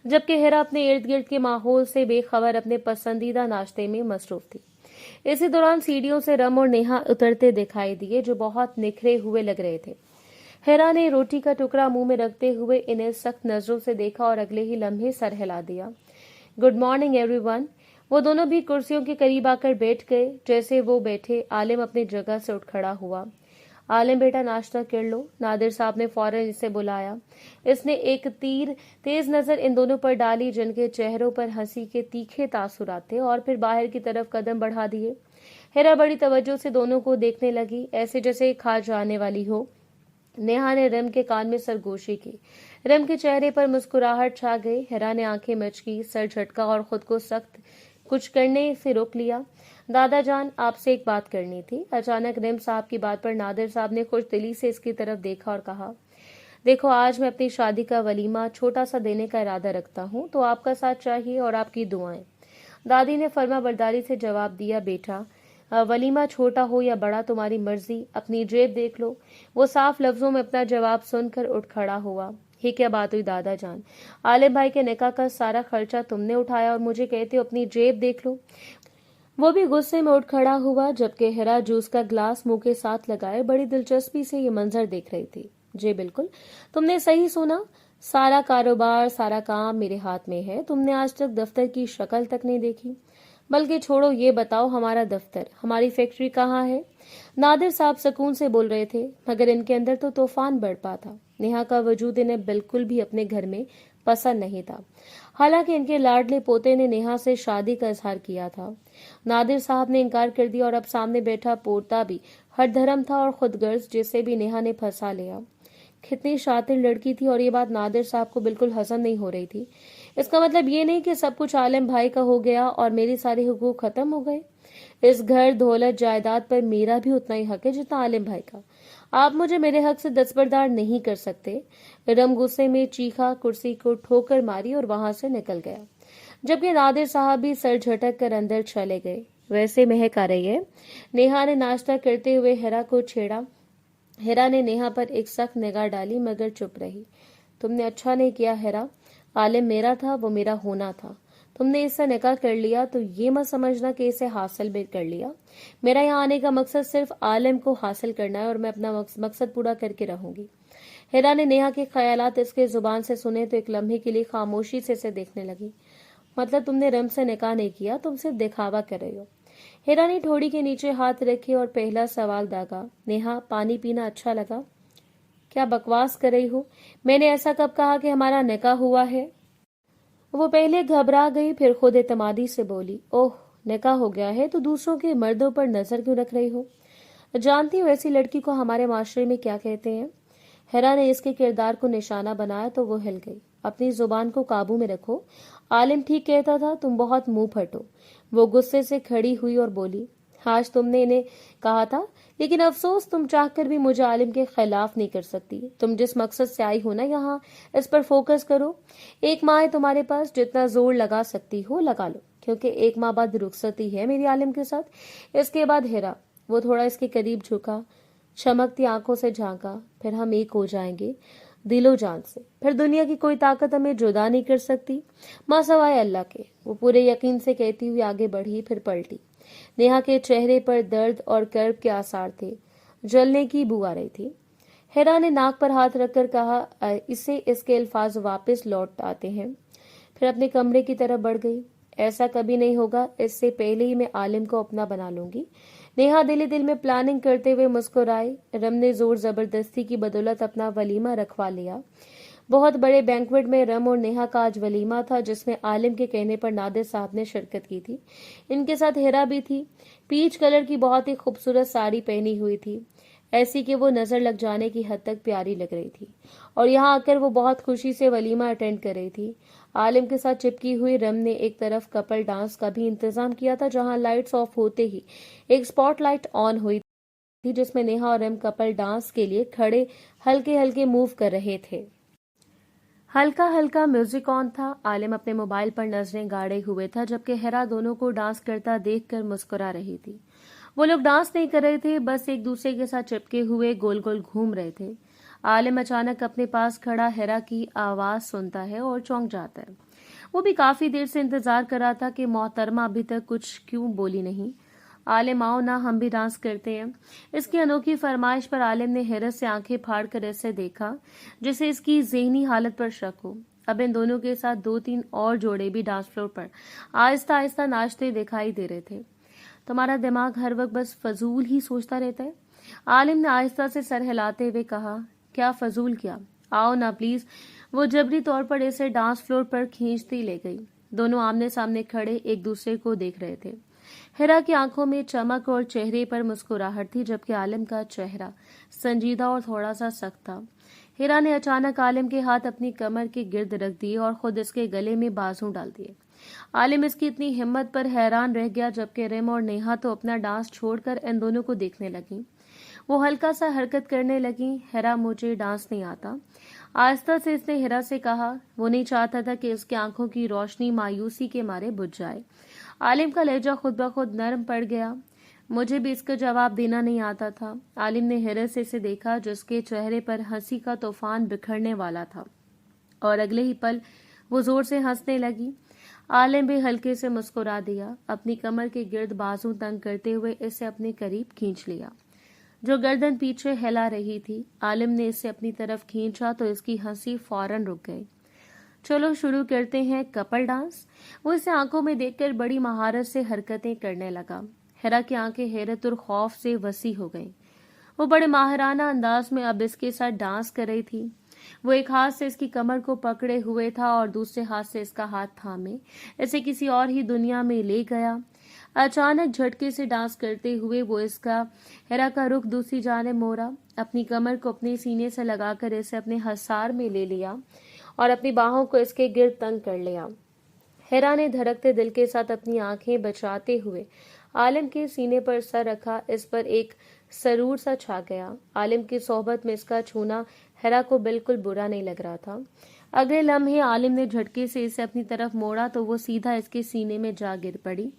जबकि हेरा अपने इर्द गिर्द के माहौल से बेखबर अपने पसंदीदा नाश्ते में मसरूफ थी। इसी दौरान सीढ़ियों से रम और नेहा उतरते दिखाई दिए, जो बहुत निखरे हुए लग रहे थे। हेरा ने रोटी का टुकड़ा मुंह में रखते हुए इन्हें सख्त नजरों से देखा और अगले ही लम्हे सर हिला दिया। Good morning everyone. वो दोनों भी कुर्सियों के करीब आकर बैठ गए। जैसे वो बैठे, आलिम अपनी जगह से उठ खड़ा हुआ। आलिम बेटा, नाश्ता कर लो, नादिर साहब ने फौरन इसे बुलाया। इसने एक तेज नजर इन दोनों पर डाली, जिनके चेहरों पर हंसी के तीखे तासुरात थे, और फिर बाहर की तरफ कदम बढ़ा दिए। हेरा बड़ी तवज्जो से दोनों को देखने लगी, ऐसे जैसे खा जाने वाली हो। नेहा ने रम के कान में सरगोशी की। रम के चेहरे पर मुस्कुराहट छा गई। हेरा ने आंखें मचकी, सर झटका और खुद को सख्त कुछ करने से रोक लिया। दादा जान, आपसे एक बात करनी थी। अचानक रम साहब की बात पर नादिर साहब ने खुश दिली से इसकी तरफ देखा और कहा, देखो, आज मैं अपनी शादी का वलीमा छोटा सा देने का इरादा रखता हूँ, तो आपका साथ चाहिए और आपकी दुआएं। दादी ने फर्मा बरदारी से जवाब दिया, बेटा, वलीमा छोटा हो या बड़ा तुम्हारी मर्जी, अपनी जेब देख लो। वो साफ लफ्जों में अपना जवाब सुनकर उठ खड़ा हुआ। ये क्या बात हुई दादा जान? आलिम भाई के निकाह का सारा खर्चा तुमने उठाया और मुझे कहते हो अपनी जेब देख लो। वो भी गुस्से में उठ खड़ा हुआ, जबकि हेरा जूस का ग्लास मुंह के साथ लगाए बड़ी दिलचस्पी से ये मंजर देख रही थी। जी बिल्कुल, तुमने सही सुना, सारा कारोबार, सारा काम मेरे हाथ में है। तुमने आज तक दफ्तर की शक्ल तक नहीं देखी। बल्कि छोड़ो, ये बताओ, हमारा दफ्तर, हमारी फैक्ट्री कहाँ है? नादिर साहब सुकून से बोल रहे थे, मगर इनके अंदर तो तूफान बरपा था। नेहा का वजूद इन्हें बिल्कुल भी अपने घर में पसंद नहीं था। हालांकि इनके लाडले पोते ने नेहा से शादी का इजहार किया था। नादिर साहब ने इनकार कर दिया और अब सामने बैठा पोता भी हठधर्म था और खुदगर्ज, जिसे भी नेहा ने फंसा लिया। कितनी शातिर लड़की थी, और ये बात नादिर साहब को बिल्कुल हसन नहीं हो रही थी। इसका मतलब ये नहीं कि सब कुछ आलिम भाई का हो गया और मेरे सारे हुकूक खत्म हो गए। इस घर, दौलत, जायदाद पर मेरा भी उतना ही हक है जितना आलिम भाई का। आप मुझे मेरे हक से दस्तबरदार नहीं कर सकते। रम गुस्से में चीखा, कुर्सी को ठोकर मारी और वहां से निकल गया, जबकि नादिर साहब भी सर झटक कर अंदर चले गए। वैसे महक आ रही है। नेहा ने नाश्ता करते हुए हेरा को छेड़ा। हेरा ने नेहा पर एक सख्त निगाह डाली, मगर चुप रही। तुमने अच्छा नहीं किया हेरा, आलिम मेरा था, वो मेरा होना था। तुमने इससे निकाह कर लिया तो ये मत समझना कि इसे हासिल भी कर लिया। मेरा यहाँ आने का मकसद सिर्फ आलिम को हासिल करना है, और मैं अपना मकसद पूरा करके रहूंगी। हेरा ने नेहा के ख्यालात इसके जुबान से सुने तो एक लम्हे के लिए खामोशी से इसे देखने लगी। मतलब तुमने रम से निकाह नहीं किया, तुम सिर्फ दिखावा कर रही हो। हेरा ने ठोड़ी के नीचे हाथ रखे और पहला सवाल दागा, नेहा, पानी पीना अच्छा लगा? क्या बकवास कर रही हो? मैंने ऐसा कब कहा कि हमारा निकाह हुआ है? वो पहले घबरा गई, फिर खुद एतमादी से बोली, ओह, निकाह हो गया है तो दूसरों के मर्दों पर नजर क्यों रख रही हो? जानती हो ऐसी लड़की को हमारे माशरे में क्या कहते हैं? हेरा ने इसके किरदार को निशाना बनाया तो वो हिल गई। अपनी जुबान को काबू में रखो, आलिम ठीक कहता था, तुम बहुत मुंह फटो। वो गुस्से से खड़ी हुई और बोली, आज तुमने इन्हें कहा था, लेकिन अफसोस, तुम चाहकर भी मुझे आलिम के खिलाफ नहीं कर सकती। तुम जिस मकसद से आई हो ना यहाँ, इस पर फोकस करो। एक माह है तुम्हारे पास, जितना जोर लगा सकती हो लगा लो, क्योंकि एक माह बाद रुखसती है मेरी आलिम के साथ। इसके बाद हेरा, वो थोड़ा इसके करीब झुका, चमकती आंखों से झांका, फिर हम एक हो जाएंगे दिलो जान से। फिर दुनिया की कोई ताकत हमें जुदा नहीं कर सकती, मां सवाए अल्लाह के। वो पूरे यकीन से कहती हुई आगे बढ़ी, फिर पलटी। नेहा के चेहरे पर दर्द और कर्ब के आसार थे, जलने की बू आ रही थी। हेरा ने नाक पर हाथ रखकर कहा, इससे इसके अल्फाज वापस लौट आते हैं। फिर अपने कमरे की तरफ बढ़ गई। ऐसा कभी नहीं होगा, इससे पहले ही मैं आलिम को अपना बना लूंगी। नेहा दिल ही दिल में प्लानिंग करते हुए मुस्कुराई। रम ने जोर जबरदस्ती की बदौलत अपना वलीमा रखवा लिया। बहुत बड़े बैंक्वेट में रम और नेहा का आज वलीमा था, जिसमें आलिम के कहने पर नादिर साहब ने शिरकत की थी। इनके साथ हिरा भी थी। पीच कलर की बहुत ही खूबसूरत साड़ी पहनी हुई थी, ऐसी कि वो नजर लग जाने की हद तक प्यारी लग रही थी। और यहाँ आकर वो बहुत खुशी से वलीमा अटेंड कर रही थी। आलिम के साथ चिपकी हुई रम ने एक तरफ कपल डांस का भी इंतजाम किया था, जहां लाइट्स ऑफ होते ही एक स्पॉटलाइट ऑन हुई थी, जिसमें नेहा और रम कपल डांस के लिए खड़े हल्के हल्के मूव कर रहे थे। हल्का हल्का म्यूजिक ऑन था। आलिम अपने मोबाइल पर नजरें गाड़े हुए था, जबकि हेरा दोनों को डांस करता देखकर मुस्कुरा रही थी। वो लोग डांस नहीं कर रहे थे, बस एक दूसरे के साथ चिपके हुए गोल गोल घूम रहे थे। आलिम अचानक अपने पास खड़ा हेरा की आवाज सुनता है और चौंक जाता है। वो भी काफी देर से इंतजार कर रहा था कि मोहतरमा अभी तक कुछ क्यों बोली नहीं। आलिम आओ ना, हम भी डांस करते हैं। इसकी अनोखी फरमाइश पर आलिम ने हैरत से आंखें फाड़ कर ऐसे देखा जिसे इसकी ज़हनी हालत पर शक हो। अब इन दोनों के साथ 2-3 और जोड़े भी डांस फ्लोर पर आहिस्ता आहिस्ता नाचते दिखाई दे रहे थे। तुम्हारा दिमाग हर वक्त बस फजूल ही सोचता रहता है? आलिम ने आहिस्ता से सर हिलाते हुए कहा। क्या फजूल? क्या? आओ ना प्लीज। वो जबरी तौर पर इसे डांस फ्लोर पर खींचती ले गई। दोनों आमने सामने खड़े एक दूसरे को देख रहे थे। हिरा की आंखों में चमक और चेहरे पर मुस्कुराहट थी, जबकि आलिम का चेहरा संजीदा और थोड़ा सा सख्त था। हिरा ने अचानक आलिम के हाथ अपनी कमर के गिर्द रख दिए और खुद इसके गले में बाजू डाल दिए। आलिम इसकी इतनी हिम्मत पर हैरान रह गया, जबकि रिम और नेहा तो अपना डांस छोड़कर इन दोनों को देखने लगी। वो हल्का सा हरकत करने लगी। हिरा, मुझे डांस नहीं आता। आहिस्ता से इसने हिरा से कहा। वो नहीं चाहता था कि इसकी आंखों की रोशनी मायूसी के मारे बुझ जाए। आलिम का लहजा खुद ब खुद नरम पड़ गया। मुझे भी इसका जवाब देना नहीं आता था। आलिम ने हैरत से इसे देखा, जिसके चेहरे पर हंसी का तूफान बिखरने वाला था, और अगले ही पल वो जोर से हंसने लगी। आलिम भी हल्के से मुस्कुरा दिया। अपनी कमर के गिर्द बाजू तंग करते हुए इसे अपने करीब खींच लिया, जो गर्दन पीछे हिला रही थी। आलिम ने इसे अपनी तरफ खींचा तो इसकी हंसी फौरन रुक गई। चलो शुरू करते हैं कपल डांस। वो इसे आंखों में देखकर बड़ी महारत से हरकतें करने लगा। हिरा की आंखें हैरत और खौफ से वसी हो गईं। वो बड़े माहिराना अंदाज में अब इसके साथ डांस कर रही थी। वो एक हाथ से इसकी कमर को पकड़े हुए था और दूसरे हाथ से इसका हाथ थामे इसे किसी और ही दुनिया में ले गया। अचानक झटके से डांस करते हुए वो इसका हिरा का रुख दूसरी जाने मोड़ा, अपनी कमर को अपने सीने से लगाकर इसे अपने हसार में ले लिया और अपनी बाहों को इसके गिर्द तंग कर लिया। हिरा ने धड़कते दिल के साथ अपनी आंखें बचाते हुए आलिम के सीने पर सर रखा। इस पर एक सरूर सा छा गया। आलिम की सोहबत में इसका छूना हिरा को बिल्कुल बुरा नहीं लग रहा था। अगले लम्हे आलिम ने झटके से इसे अपनी तरफ मोड़ा तो वो सीधा इसके सीने में जा गिर पड़ी।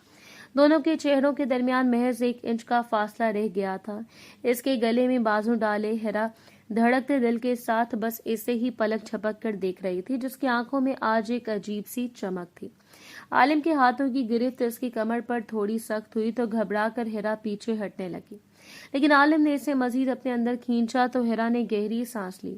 दोनों के चेहरों के दरमियान महज 1 इंच का फासला रह गया था। इसके गले में बाजू डाले हिरा धड़कते दिल के साथ बस इसे ही पलक झपक कर देख रही थी, जिसकी आंखों में आज एक अजीब सी चमक थी। आलिम के हाथों की गिरफ्त इसकी कमर पर थोड़ी सख्त हुई तो घबराकर हिरा पीछे हटने लगी, लेकिन आलिम ने इसे मजीद अपने अंदर खींचा तो हिरा ने गहरी सांस ली।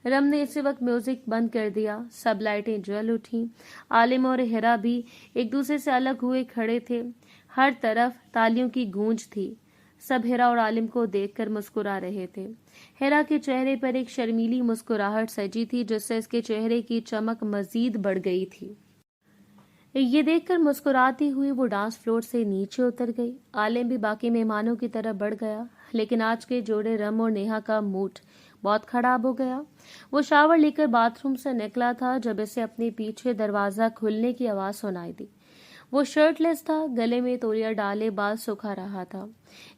रम ने इसी वक्त म्यूजिक बंद कर दिया। सब लाइटें जल उठी। आलिम और हिरा भी एक दूसरे से अलग हुए खड़े थे। हर तरफ तालियों की गूंज थी। सब हिरा और आलिम को देखकर मुस्कुरा रहे थे। हिरा के चेहरे पर एक शर्मीली मुस्कुराहट सजी थी, जिससे इसके चेहरे की चमक मजीद बढ़ गई थी। ये देखकर मुस्कुराती हुई वो डांस फ्लोर से नीचे उतर गई। आलिम भी बाकी मेहमानों की तरफ बढ़ गया, लेकिन आज के जोड़े रम और नेहा का मूड बहुत खराब हो गया। वो शावर लेकर बाथरूम से निकला था जब इसे अपने पीछे दरवाजा खुलने की आवाज सुनाई दी। वो शर्टलेस था, गले में तौलिया डाले बाल सुखा रहा था।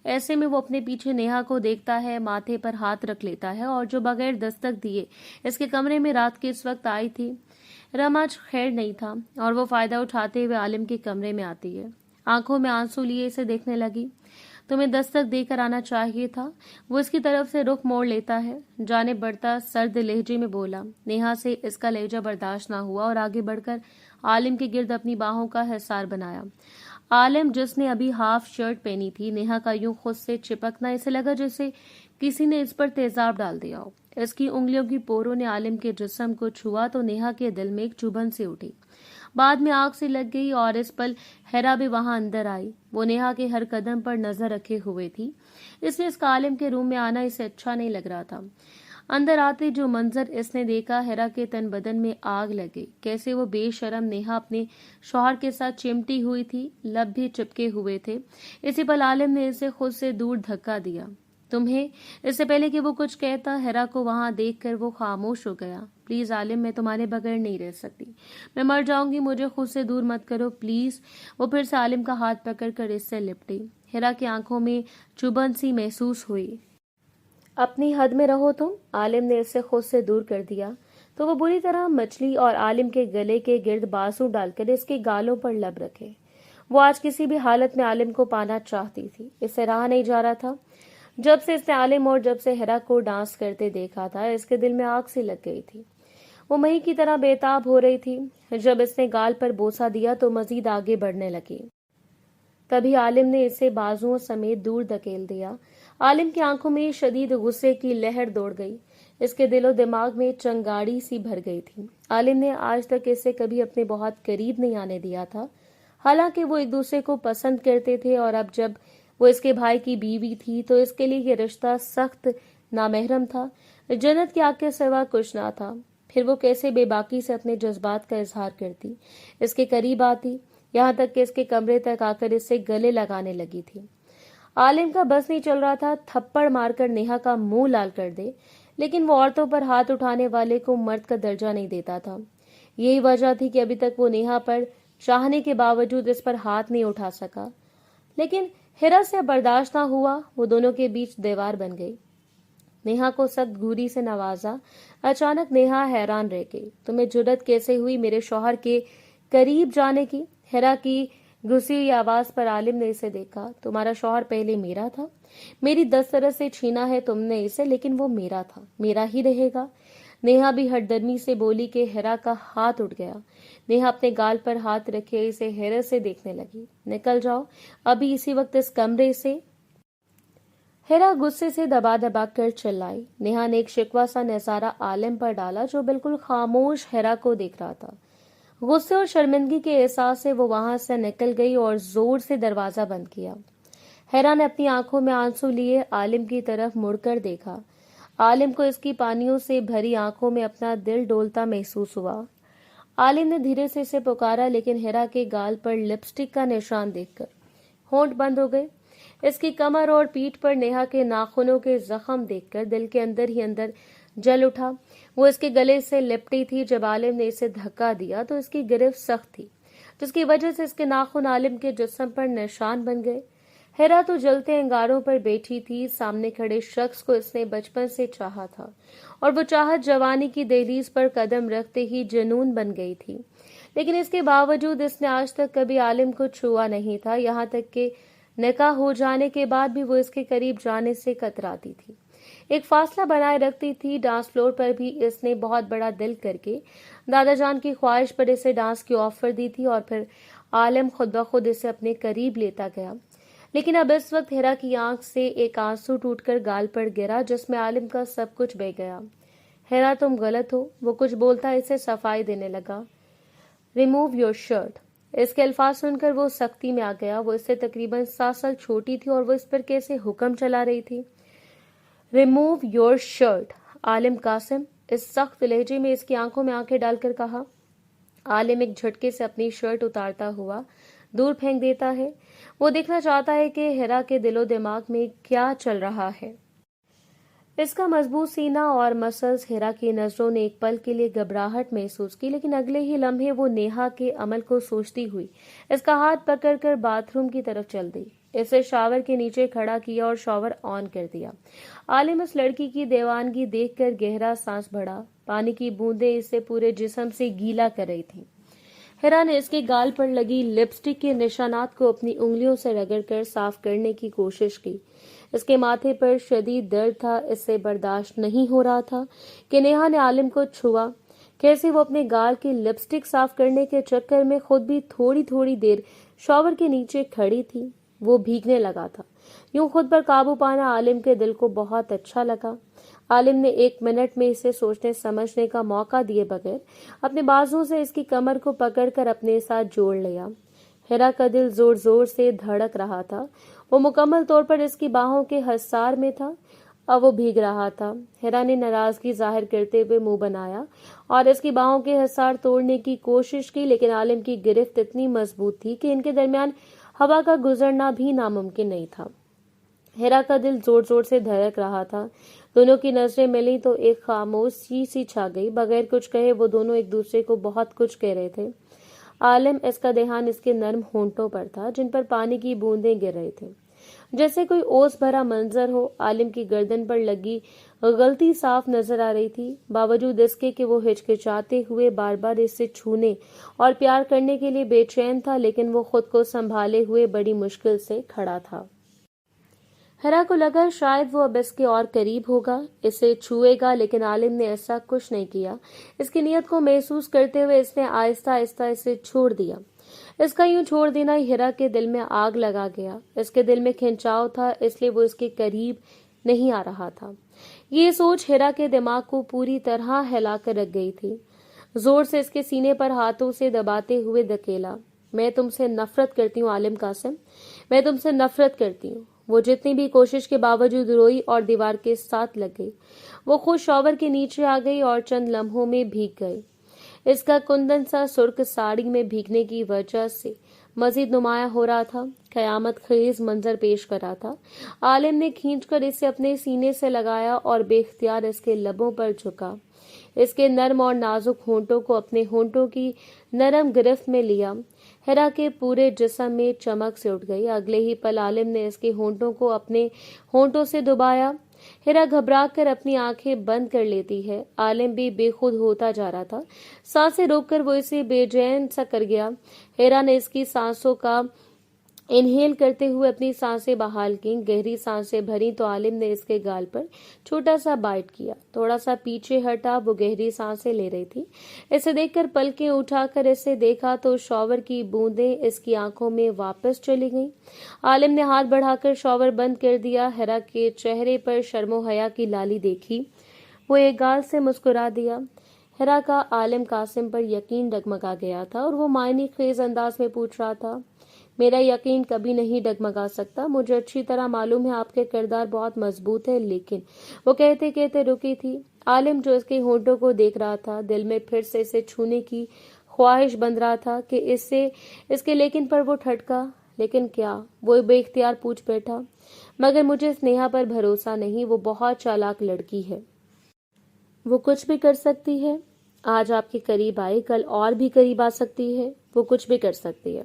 ऐसे में वो अपने पीछे नेहा को देखता है, माथे पर हाथ रख लेता है, और जो बगैर दस्तक दिए इसके कमरे में रात के इस वक्त आई थी। रम आज खैर नहीं था और वो फायदा उठाते हुए आलिम के कमरे में आती है। आंखों में आंसू लिए इसे देखने लगी। तुम्हें दस्तक देकर आना चाहिए था। वो इसकी तरफ से रुख मोड़ लेता है। जाने बढ़ता सर्द लहजे में बोला। नेहा से इसका लहजा बर्दाश्त ना हुआ और आगे बढ़कर आलिम के गिर्द अपनी बाहों का हिसार बनाया। आलिम, जिसने अभी हाफ शर्ट पहनी थी, नेहा का यूं खुद से चिपकना इसे लगा जैसे किसी ने इस पर तेजाब डाल दिया हो। इसकी उंगलियों की पोरों ने आलिम के जिस्म को छुआ तो नेहा के दिल में एक चुभन सी उठी। बाद में आग से लग गई और इस पल हेरा भी वहां अंदर आई। वो नेहा के हर कदम पर नजर रखे हुए थी, इसलिए इस आलिम के रूम में आना इसे अच्छा नहीं लग रहा था। अंदर आते जो मंजर इसने देखा, हेरा के तन बदन में आग लग गई। कैसे वो बेशरम नेहा अपने शौहर के साथ चिमटी हुई थी, लब भी चिपके हुए थे। इसी पल आलिम ने इसे खुद से दूर धक्का दिया। तुम्हें? इससे पहले कि वो कुछ कहता, हेरा को वहां देखकर वो खामोश हो गया। प्लीज आलिम, मैं तुम्हारे बगैर नहीं रह सकती, मैं मर जाऊंगी, मुझे खुद से दूर मत करो प्लीज। वो फिर से आलिम का हाथ पकड़कर इससे लिपटी। हेरा की आंखों में चुभन सी महसूस हुई। अपनी हद में रहो तुम। आलिम ने इसे खुद से दूर कर दिया तो वो बुरी तरह मछली और आलिम के गले के गिर्द बासु डालकर इसके गालों पर लब रखे। वो आज किसी भी हालत में आलिम को पाना चाहती थी, इससे रहा नहीं जा रहा था। जब से इसने आलिम और जब से हेरा को डांस करते देखा था, इसके दिल में आग सी लग गई थी। वो मई की तरह बेताब हो रही थी। जब इसने गाल पर बोसा दिया तो मजीद आगे बढ़ने लगी। तभी आलिम ने इसे बाजुओं समेत दूर धकेल दिया। आलिम की आंखों में शदीद गुस्से की लहर दौड़ गई। इसके दिलो दिमाग में चंगाड़ी सी भर गई थी। आलिम ने आज तक इसे कभी अपने बहुत करीब नहीं आने दिया था। हालांकि वो एक दूसरे को पसंद करते थे और अब जब वो इसके भाई की बीवी थी तो इसके लिए ये रिश्ता सख्त नामहरम था। जन्नत की आग के सिवा कुछ ना था। फिर वो कैसे बेबाकी से अपने जज्बात का इजहार करती, इसके करीब आती, यहाँ तक कि इसके कमरे तक आकर इससे गले लगाने लगी थी। आलिम का बस नहीं चल रहा था थप्पड़ मारकर नेहा का मुंह लाल कर दे, लेकिन वो औरतों पर हाथ उठाने वाले को मर्द का दर्जा नहीं देता था। यही वजह थी कि अभी तक वो नेहा पर चाहने के बावजूद इस पर हाथ नहीं उठा सका। लेकिन हेरा से बर्दाश्त ना हुआ, वो दोनों के बीच दीवार बन गई। नेहा को सख्त घूरी से नवाजा। अचानक नेहा हैरान रह गई। तुम्हें जुर्रत कैसे हुई मेरे शौहर के करीब जाने की? हेरा की घुसी हुई आवाज पर आलिम ने इसे देखा। तुम्हारा शौहर पहले मेरा था, मेरी दस्तरस से छीना है तुमने इसे, लेकिन वो मेरा था, मेरा ही रहेगा। नेहा भी हठधर्मी से बोली कि हेरा का हाथ उठ गया। नेहा अपने गाल पर हाथ रखे इसे हैरत से देखने लगी। निकल जाओ अभी इसी वक्त इस कमरे से। हेरा गुस्से से दबा दबा कर चिल्लाई। नेहा ने एक शिकवा सा नजारा आलिम पर डाला जो बिल्कुल खामोश हेरा को देख रहा था। गुस्से और शर्मिंदगी के एहसास से वो वहां से निकल गई और जोर से दरवाजा बंद किया। हेरा ने अपनी आंखों में आंसू लिए आलिम की तरफ मुड़कर देखा। आलिम को इसकी पानियों से भरी आंखों में अपना दिल डोलता महसूस हुआ। आलिम ने धीरे से इसे पुकारा, लेकिन हेरा के गाल पर लिपस्टिक का निशान देखकर होंठ बंद हो गए। इसकी कमर और पीठ पर नेहा के नाखूनों के जख्म देखकर दिल के अंदर ही अंदर जल उठा। वो इसके गले से लिपटी थी। जब आलिम ने इसे धक्का दिया तो इसकी गिरफ्त सख्त थी, जिसकी वजह से इसके नाखून आलिम के जिस्म पर निशान बन गए। हेरा तो जलते अंगारों पर बैठी थी। सामने खड़े शख्स को इसने बचपन से चाहा था और वो चाहत जवानी की दहलीज पर कदम रखते ही जुनून बन गई थी। लेकिन इसके बावजूद इसने आज तक कभी आलिम को छुआ नहीं था। यहाँ तक कि निकाह हो जाने के बाद भी वो इसके करीब जाने से कतराती थी, एक फासला बनाए रखती थी। डांस फ्लोर पर भी इसने बहुत बड़ा दिल करके दादा जान की ख्वाहिश पर इसे डांस की ऑफर दी थी और फिर आलिम खुद ब खुद इसे अपने करीब लेता गया। लेकिन अब इस वक्त हेरा की आंख से एक आंसू टूटकर गाल पर गिरा, जिसमें आलिम का सब कुछ बह गया। हेरा तुम गलत हो, वो कुछ बोलता इसे सफाई देने लगा। Remove your shirt. इसके अल्फाज सुनकर वो सख्ती में आ गया। वो इससे तकरीबन 7 साल छोटी थी और वो इस पर कैसे हुक्म चला रही थी। Remove your shirt. आलिम कासिम इस सख्त लहजे में इसकी आंखों में आंखें डालकर कहा। आलिम एक झटके से अपनी शर्ट उतारता हुआ दूर फेंक देता है। वो देखना चाहता है कि हेरा के दिलो दिमाग में क्या चल रहा है। इसका मजबूत सीना और मसल्स हेरा की नजरों ने एक पल के लिए घबराहट महसूस की, लेकिन अगले ही लम्हे वो नेहा के अमल को सोचती हुई इसका हाथ पकड़कर बाथरूम की तरफ चल दी। इसे शावर के नीचे खड़ा किया और शावर ऑन कर दिया। आलिम इस लड़की की दीवानगी देखकर गहरा सांस भरा। पानी की बूंदें इसे पूरे जिस्म से गीला कर रही थी। हेरा ने इसके गाल पर लगी लिपस्टिक के निशानात को अपनी उंगलियों से रगड़कर साफ करने की कोशिश की। इसके माथे पर शदीद दर्द था। इससे बर्दाश्त नहीं हो रहा था कि नेहा ने आलिम को छुआ। कैसे वो अपने गाल की लिपस्टिक साफ करने के चक्कर में खुद भी थोड़ी थोड़ी देर शॉवर के नीचे खड़ी थी। वो भीगने लगा था। यूं खुद पर काबू पाना आलिम के दिल को बहुत अच्छा लगा। आलिम ने 1 मिनट में इसे सोचने समझने का मौका दिए बगैर अपने बाजुओं से इसकी कमर को पकड़कर अपने साथ जोड़ लिया। हिरा का दिल जोर जोर से धड़क रहा था। वो मुकम्मल तौर पर इसकी बाहों के हसार में था। अब वो भीग रहा था। हिरा ने नाराजगी जाहिर करते हुए मुंह बनाया और इसकी बाहों के हसार तोड़ने की कोशिश की, लेकिन आलिम की गिरफ्त इतनी मजबूत थी कि इनके दरमियान हवा का गुजरना भी नामुमकिन नहीं था। हिरा का दिल जोर जोर से धड़क रहा था। दोनों की नजरें मिली तो एक खामोशी सी छा गई। बगैर कुछ कहे वो दोनों एक दूसरे को बहुत कुछ कह रहे थे। आलिम, इसका ध्यान इसके नर्म होंठों पर था जिन पर पानी की बूंदें गिर रही थे, जैसे कोई ओस भरा मंजर हो। आलिम की गर्दन पर लगी गलती साफ नजर आ रही थी, बावजूद इसके कि वो हिचकिचाते हुए बार बार इसे छूने और प्यार करने के लिए बेचैन था, लेकिन वो खुद को संभाले हुए बड़ी मुश्किल से खड़ा था। हिरा को लगा शायद वो अब इसके और करीब होगा, इसे छुएगा, लेकिन आलिम ने ऐसा कुछ नहीं किया। इसकी नीयत को महसूस करते हुए इसने आहिस्ता आहिस्ता इसे छोड़ दिया। इसका यूं छोड़ देना हिरा के दिल में आग लगा गया। इसके दिल में खिंचाव था, इसलिए वो इसके करीब नहीं आ रहा था। ये सोच हिरा के दिमाग को पूरी तरह हिलाकर रख गई थी। जोर से इसके सीने पर हाथों से दबाते हुए धकेला। मैं तुमसे नफरत करती हूँ आलिम कासिम, मैं तुमसे नफरत करती हूँ। वो जितनी भी कोशिश के बावजूद रोई और दीवार के साथ लग गई। वो खुद शॉवर के नीचे आ गई और चंद लम्हों में भीग गई। इसका कुंदन सा सुर्ख साड़ी में भीगने की वजह से मजीद नुमाया हो रहा था। कयामत खेज मंजर पेश कर रहा था। आलिम ने खींचकर इसे अपने सीने से लगाया और बेख्तियार इसके लबों पर झुका। इसके नर्म और नाजुक होंठों को अपने होंठों की नरम गिरफ्त में लिया। हिरा के पूरे जिस्म में चमक से उठ गई। अगले ही पल आलिम ने इसके होंठों को अपने होंठों से दबाया। हिरा घबरा कर अपनी आंखें बंद कर लेती है। आलिम भी बेखुद होता जा रहा था। सांसें रोककर वो इसे बेचैन सा कर गया। हिरा ने इसकी सांसों का इनहेल करते हुए अपनी सांसें बहाल की। गहरी सांसें भरी तो आलिम ने इसके गाल पर छोटा सा बाइट किया। थोड़ा सा पीछे हटा, वो गहरी सांसें ले रही थी। इसे देखकर पलकें उठाकर इसे देखा तो शॉवर की बूंदें इसकी आंखों में वापस चली गईं। आलिम ने हाथ बढ़ाकर शॉवर बंद कर दिया। हिरा के चेहरे पर शर्मो हया की लाली देखी। वो एक गाल से मुस्कुरा दिया। हिरा का आलिम कासिम पर यकीन डगमगा गया था और वो मायने खेज अंदाज में पूछ रहा था, मेरा यकीन कभी नहीं डगमगा सकता। मुझे अच्छी तरह मालूम है आपके किरदार बहुत मजबूत है। लेकिन वो कहते कहते रुकी थी। आलिम, जो इसके होंठों को देख रहा था, दिल में फिर से इसे छूने की ख्वाहिश बंध रहा था कि इसके लेकिन पर वो ठटका। लेकिन क्या? वो बेख्तियार पूछ बैठा। मगर मुझे स्नेहा पर भरोसा नहीं, वो बहुत चालाक लड़की है, वो कुछ भी कर सकती है। आज आपके करीब आई, कल और भी करीब आ सकती है। वो कुछ भी कर सकती है।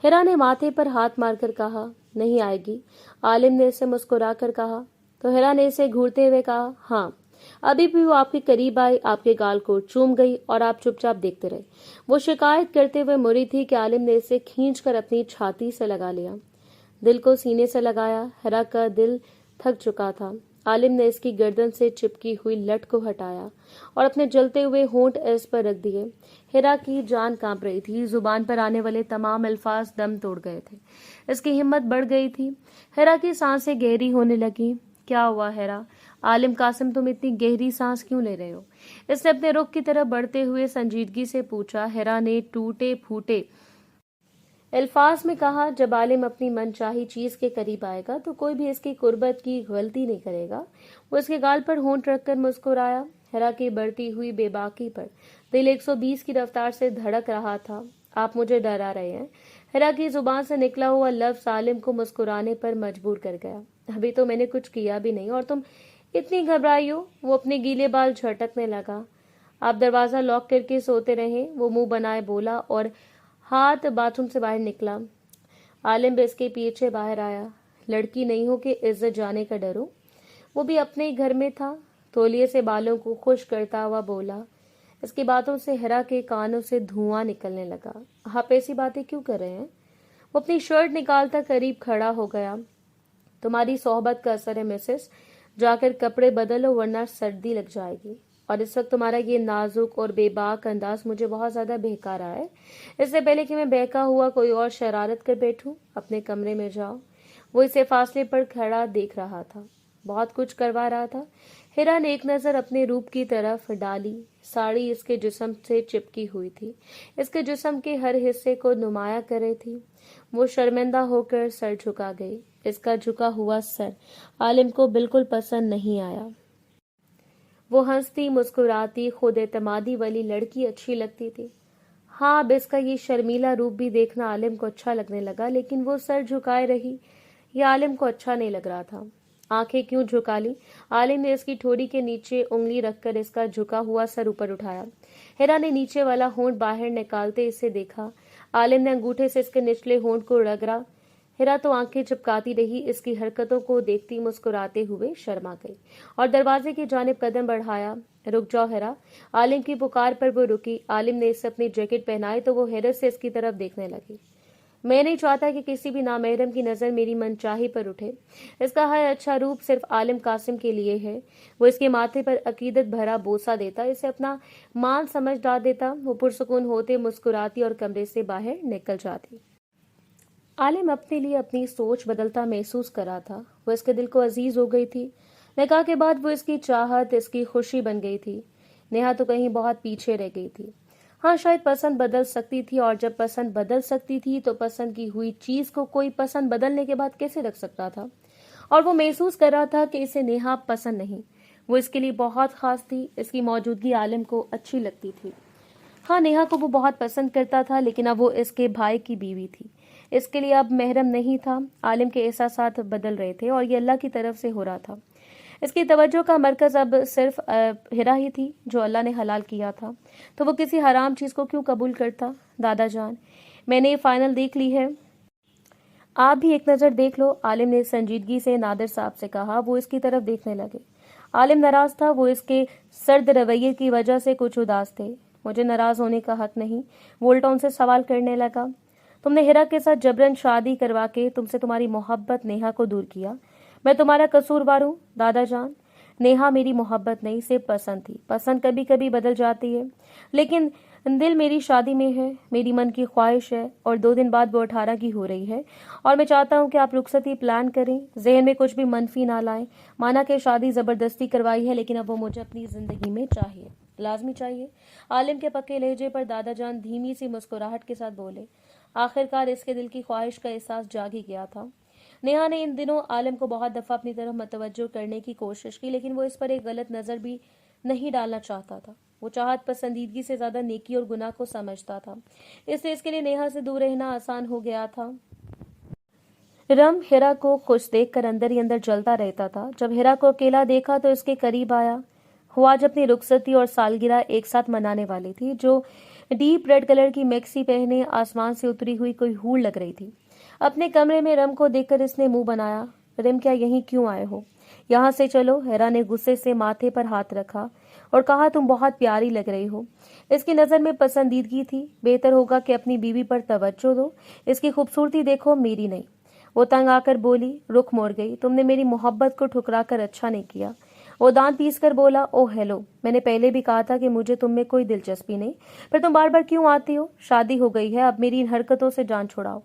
हिरा ने माथे पर हाथ मारकर कहा, नहीं आएगी। आलिम ने इसे मुस्कुराकर कहा। तो हिरा ने इसे घूरते हुए कहा, हाँ। अभी भी वो आपके करीब आई, आपके गाल को चूम गई और आप चुपचाप देखते रहे। वो शिकायत करते हुए मुड़ी थी कि आलिम ने इसे खींचकर अपनी छाती से लगा लिया। दिल को सीने से लगाया। हिरा का दिल थक चुका था। आलिम ने इसकी गर्दन से चिपकी हुई लट को हटाया और अपने जलते हुए होंठ इस पर रख दिए। हिरा की जान कांप रही थी। जुबान पर आने वाले तमाम अल्फाज दम तोड़ गए थे। इसकी हिम्मत बढ़ गई थी। हिरा की सांसें गहरी होने लगी। क्या हुआ हिरा? आलिम कासिम, तुम इतनी गहरी सांस क्यों ले रहे हो? इसने अपने रुख की तरफ बढ़ते हुए संजीदगी से पूछा। हिरा ने टूटे फूटे अल्फाज में कहा, जब आलिम अपनी मनचाही चीज के करीब आएगा तो कोई भी इसकी कुर्बत की गलती नहीं करेगा। वो इसके गाल पर होंठ रखकर मुस्कुराया। हिरा की बढ़ती हुई बेबाकी पर दिल 120 की रफ्तार से धड़क रहा था। आप मुझे डरा रहे हैं। हिरा की जुबान से निकला हुआ लफ्ज आलिम को मुस्कुराने पर मजबूर कर गया। अभी तो मैंने कुछ किया भी नहीं और तुम इतनी घबराई हो। वो अपने गीले बाल झटकने लगा। आप दरवाजा लॉक करके सोते रहे, वो मुंह बनाए बोला और हाथ बाथरूम से बाहर निकला। आलिम भी इसके पीछे बाहर आया। लड़की नहीं हो कि इज्जत जाने का डर हो। वो भी अपने ही घर में था। तौलिए से बालों को खुश करता हुआ बोला। इसकी बातों से हिरा के कानों से धुआं निकलने लगा। आप ऐसी बातें क्यों कर रहे हैं? वो अपनी शर्ट निकालता करीब खड़ा हो गया। तुम्हारी सोहबत का असर है मिसेस, जाकर कपड़े बदलो वरना सर्दी लग जाएगी। और इस वक्त तुम्हारा ये नाजुक और बेबाक अंदाज मुझे बहुत ज्यादा बहका रहा है। इससे पहले कि मैं बहका हुआ कोई और शरारत कर बैठूं, अपने कमरे में जाओ। वो इसे फासले पर खड़ा देख रहा था। बहुत कुछ करवा रहा था। हिरा ने एक नज़र अपने रूप की तरफ डाली। साड़ी इसके जिस्म से चिपकी हुई थी, इसके जिस्म के हर हिस्से को नुमाया कर रही थी। वो शर्मिंदा होकर सर झुका गई। इसका झुका हुआ सर आलिम को बिल्कुल पसंद नहीं आया। वो हंसती मुस्कुराती खुद एतमादी वाली लड़की अच्छी लगती थी। हाँ, अब इसका ये शर्मीला रूप भी देखना आलिम को अच्छा लगने लगा, लेकिन वो सर झुकाए रही, ये आलिम को अच्छा नहीं लग रहा था। आंखें क्यों झुका ली? आलिम ने इसकी ठोड़ी के नीचे उंगली रखकर इसका झुका हुआ सर ऊपर उठाया। हिरा ने नीचे वाला होंठ बाहर निकालते इसे देखा। आलिम ने अंगूठे से इसके निचले होंठ को रगड़ा। हिरा तो आंखें चिपकाती रही। इसकी हरकतों को देखती मुस्कुराते हुए शर्मा गई और दरवाजे की जानिब कदम बढ़ाया। रुक जाओ हिरा। आलिम की पुकार पर वो रुकी। आलिम ने इसे अपनी जैकेट पहनाई तो वो हैरत से इसकी तरफ देखने लगी। मैं नहीं चाहता कि किसी भी नामहरम की नजर मेरी मनचाही पर उठे। इसका हर अच्छा रूप सिर्फ आलिम कासिम के लिए है। वो इसके माथे पर अकीदत भरा बोसा देता, इसे अपना मान समझ डाल देता। वो पुरसुकून होते मुस्कुराती और कमरे से बाहर निकल जाती। आलिम अपने लिए अपनी सोच बदलता महसूस कर रहा था। वो इसके दिल को अजीज हो गई थी। निकाह के बाद वो इसकी चाहत, इसकी खुशी बन गई थी। नेहा तो कहीं बहुत पीछे रह गई थी। हाँ, शायद पसंद बदल सकती थी, और जब पसंद बदल सकती थी तो पसंद की हुई चीज को कोई पसंद बदलने के बाद कैसे रख सकता था? और वो महसूस कर रहा था कि इसे नेहा पसंद नहीं। वो इसके लिए बहुत खास थी। इसकी मौजूदगी आलिम को अच्छी लगती थी। हाँ, नेहा को वो बहुत पसंद करता था, लेकिन अब वो इसके भाई की बीवी थी। इसके लिए अब महरम नहीं था। आलिम के एहसासात बदल रहे थे और ये अल्लाह की तरफ से हो रहा था। इसकी तवज्जो का मरकज अब सिर्फ हिरा ही थी जो अल्लाह ने हलाल किया था। तो वो किसी हराम चीज को क्यों कबूल करता? दादा जान, मैंने ये फाइनल देख ली है, आप भी एक नजर देख लो, आलिम ने संजीदगी से नादिर साहब से कहा। वो इसकी तरफ देखने लगे। आलिम नाराज था। वो इसके सर्द रवैये की वजह से कुछ उदास थे। मुझे नाराज होने का हक नहीं, वो उल्टा उनसे सवाल करने लगा। तुमने हिरा के साथ जबरन शादी करवा के तुमसे तुम्हारी मोहब्बत नेहा को दूर किया। मैं तुम्हारा कसूरवार हूँ दादा जान? नेहा मेरी मोहब्बत नहीं, सिर्फ पसंद थी। पसंद कभी कभी बदल जाती है, लेकिन दिल मेरी शादी में है, मेरी मन की ख्वाहिश है। और 2 दिन बाद वो 18 की हो रही है और मैं चाहता हूँ कि आप रुखसती प्लान करें। जहन में कुछ भी मनफी ना लाएं। माना कि शादी जबरदस्ती करवाई है, लेकिन अब वो मुझे अपनी जिंदगी में चाहिए, लाजमी चाहिए। आलिम के पक्के लहजे पर दादा जान धीमी सी मुस्कुराहट के साथ बोले। आखिरकार इसके दिल की ख्वाहिश का एहसास जाग ही गया था। नेहा ने इन दिनों आलिम को बहुत दफा अपनी तरफ मतवज्जो करने की कोशिश की, लेकिन वो इस पर एक गलत नजर भी नहीं डालना चाहता था। वो चाहत पसंदीदगी से ज्यादा नेकी और गुनाह को समझता था, इसलिए इसके लिए नेहा से दूर रहना आसान हो गया था। रम हिरा को खुश देखकर अंदर ही अंदर जलता रहता था। जब हिरा को अकेला देखा तो इसके करीब आया। वो आज अपनी रुखसती और सालगिरह एक साथ मनाने वाली थी। जो डीप रेड कलर की मैक्सी पहने आसमान से उतरी हुई कोई हूर लग रही थी। अपने कमरे में रम को देखकर इसने मुंह बनाया। रम, क्या यहीं क्यों आए हो? यहाँ से चलो। हिरा ने गुस्से से माथे पर हाथ रखा और कहा, तुम बहुत प्यारी लग रही हो। इसकी नजर में पसंदीदगी थी। बेहतर होगा कि अपनी बीवी पर तवज्जो दो। इसकी खूबसूरती देखो, मेरी नहीं। वो तंग आकर बोली। रुख मोड़ गई। तुमने मेरी मोहब्बत को ठुकरा कर अच्छा नहीं किया। वो दांत पीस कर बोला। ओह हेलो, मैंने पहले भी कहा था कि मुझे तुम में कोई दिलचस्पी नहीं, फिर तुम बार बार क्यों आती हो? शादी हो गई है, अब मेरी इन हरकतों से जान छुड़ाओ।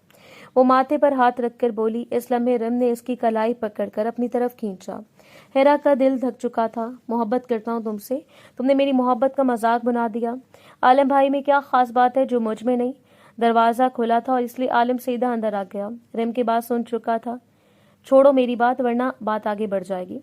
वो माथे पर हाथ रखकर बोली। इस लम्हे रम ने इसकी कलाई पकड़कर अपनी तरफ खींचा। हेरा का दिल धक चुका था। मोहब्बत करता हूँ तुमसे, तुमने मेरी मोहब्बत का मजाक बना दिया। आलम भाई में क्या खास बात है जो मुझ में नहीं? दरवाजा खुला था और इसलिए आलिम सीधा अंदर आ गया। रम की बात सुन चुका था। छोड़ो मेरी बात, वरना बात आगे बढ़ जाएगी।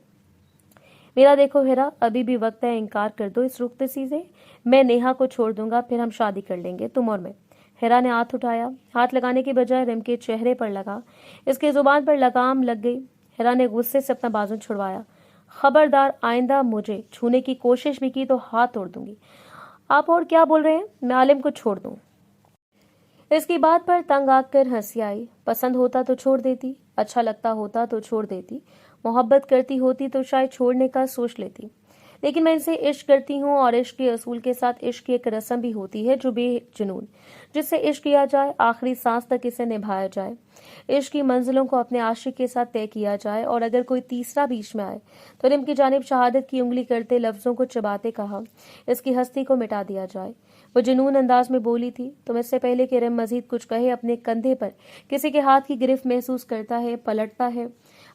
मेरा देखो हिरा, अभी भी वक्त है, इनकार कर दो इस रुखसती से। मैं नेहा को छोड़ दूंगा, फिर हम शादी कर लेंगे, तुम और मैं। हिरा ने हाथ उठाया। हाथ लगाने की बजाय रम के चेहरे पर लगा। इसकी जुबान पर लगाम लग गई। हिरा ने गुस्से से अपना बाजू छुड़वाया। खबरदार, आइंदा मुझे छूने की कोशिश भी की तो हाथ तोड़ दूंगी। आप और क्या बोल रहे हैं? मैं आलिम को छोड़ दूं? इसकी बात पर तंग आकर हंसी आई। पसंद होता तो छोड़ देती, अच्छा लगता होता तो छोड़ देती, मोहब्बत करती होती तो शायद छोड़ने का सोच लेती, लेकिन मैं इनसे इश्क करती हूँ और इश्क के असूल के साथ इश्क की एक रस्म भी होती है जो बेजुनून, जिससे इश्क किया जाए, आखिरी सांस तक इसे निभाया जाए, इश्क की मंजिलों को अपने आशिक के साथ तय किया जाए, और अगर कोई तीसरा बीच में आए तो रिम की जानिब शहादत की उंगली करते, लफ्जों को चबाते कहा, इसकी हस्ती को मिटा दिया जाए। वो जुनून अंदाज में बोली थी। तुम इससे पहले कि रिम मजीद कुछ कहे, अपने कंधे पर किसी के हाथ की गिरफ्त महसूस करता है, पलटता है।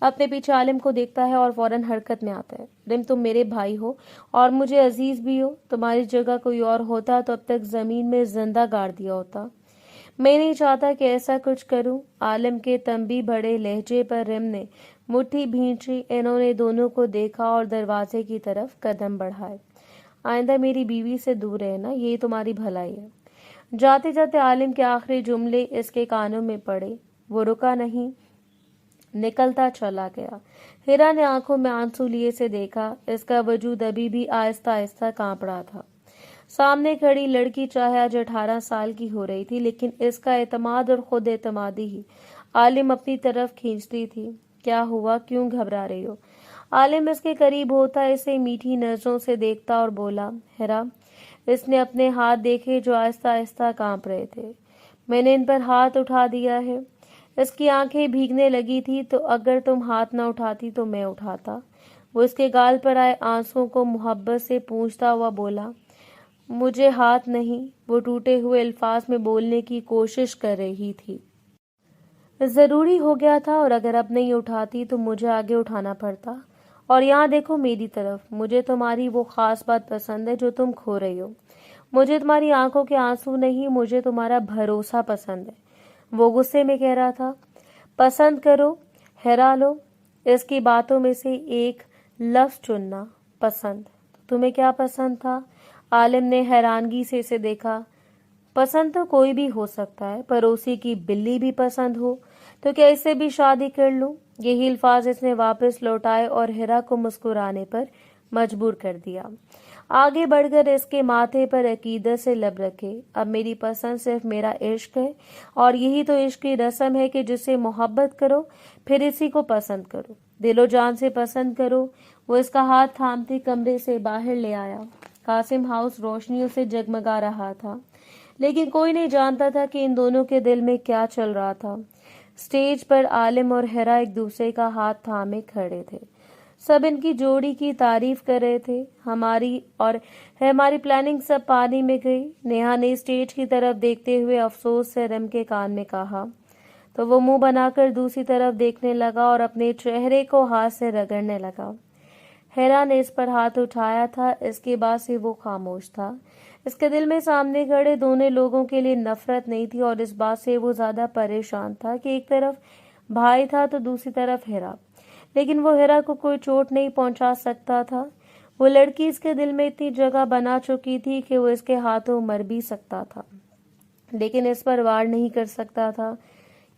अपने पीछे आलिम को देखता है और फौरन हरकत में आता है। रिम, तुम मेरे भाई हो और मुझे अजीज भी हो। तुम्हारी जगह कोई और होता तो अब तक जमीन में जिंदा गाड़ दिया होता। मैं नहीं चाहता कि ऐसा कुछ करूं। आलिम के तंबी बड़े लहजे पर रिम ने मुट्ठी भींची। इन्होंने दोनों को देखा और दरवाजे की तरफ कदम बढ़ाए। आइंदा मेरी बीवी से दूर रहना, यही तुम्हारी भलाई है। जाते जाते आलिम के आखिरी जुमले इसके कानों में पड़े। वो रुका नहीं, निकलता चला गया। हिरा ने आंखों में आंसू लिए से देखा। इसका वजूद अभी भी आहिस्ता आहिस्ता कांप रहा था। सामने खड़ी लड़की चाहे आज 18 साल की हो रही थी, लेकिन इसका एतमाद और खुद एतमादी ही आलिम अपनी तरफ खींचती थी। क्या हुआ, क्यों घबरा रही हो? आलिम इसके करीब होता, इसे मीठी नजरों से देखता और बोला, हिरा। इसने अपने हाथ देखे जो आहिस्ता आहिस्ता कांप रहे थे। मैंने इन पर हाथ उठा दिया है। इसकी आंखें भीगने लगी थी। तो अगर तुम हाथ न उठाती तो मैं उठाता। वो इसके गाल पर आए आंसुओं को मोहब्बत से पूंछता हुआ बोला, मुझे हाथ नहीं। वो टूटे हुए अल्फाज में बोलने की कोशिश कर रही थी। जरूरी हो गया था, और अगर अब नहीं उठाती तो मुझे आगे उठाना पड़ता। और यहाँ देखो मेरी तरफ। मुझे तुम्हारी वो खास बात पसंद है जो तुम खो रही हो। मुझे तुम्हारी आंखों के आंसू नहीं, मुझे तुम्हारा भरोसा पसंद है। वो गुस्से में कह रहा था। पसंद करो, हैरा लो। इसकी बातों में से एक लफ्ज चुनना। पसंद। तुम्हें क्या पसंद था? आलिम ने हैरानगी से इसे देखा। पसंद तो कोई भी हो सकता है। पड़ोसी की बिल्ली भी पसंद हो तो क्या इससे भी शादी कर लूं? यही अल्फाज इसने वापस लौटाए और हिरा को मुस्कुराने पर मजबूर कर दिया। आगे बढ़कर इसके माथे पर अकीदत से लब रखे। अब मेरी पसंद सिर्फ मेरा इश्क है, और यही तो इश्क की रस्म है कि जिससे मोहब्बत करो फिर इसी को पसंद करो, दिलो जान से पसंद करो। वो इसका हाथ थामते कमरे से बाहर ले आया। कासिम हाउस रोशनियों से जगमगा रहा था, लेकिन कोई नहीं जानता था कि इन दोनों के दिल में क्या चल रहा था। स्टेज पर आलिम और हेरा एक दूसरे का हाथ थामे खड़े थे। सब इनकी जोड़ी की तारीफ कर रहे थे। हमारी प्लानिंग सब पानी में गई। नेहा ने स्टेज की तरफ देखते हुए अफसोस से रिम के कान में कहा, तो वो मुंह बनाकर दूसरी तरफ देखने लगा और अपने चेहरे को हाथ से रगड़ने लगा। हेरा ने इस पर हाथ उठाया था। इसके बाद से वो खामोश था। इसके दिल में सामने खड़े दोनों लोगों के लिए नफरत नहीं थी, और इस बात से वो ज्यादा परेशान था कि एक तरफ भाई था तो दूसरी तरफ हेरा, लेकिन वो हेरा को कोई चोट नहीं पहुंचा सकता था। वो लड़की इसके दिल में इतनी जगह बना चुकी थी कि वो इसके हाथों मर भी सकता था, लेकिन इस पर वार नहीं कर सकता था।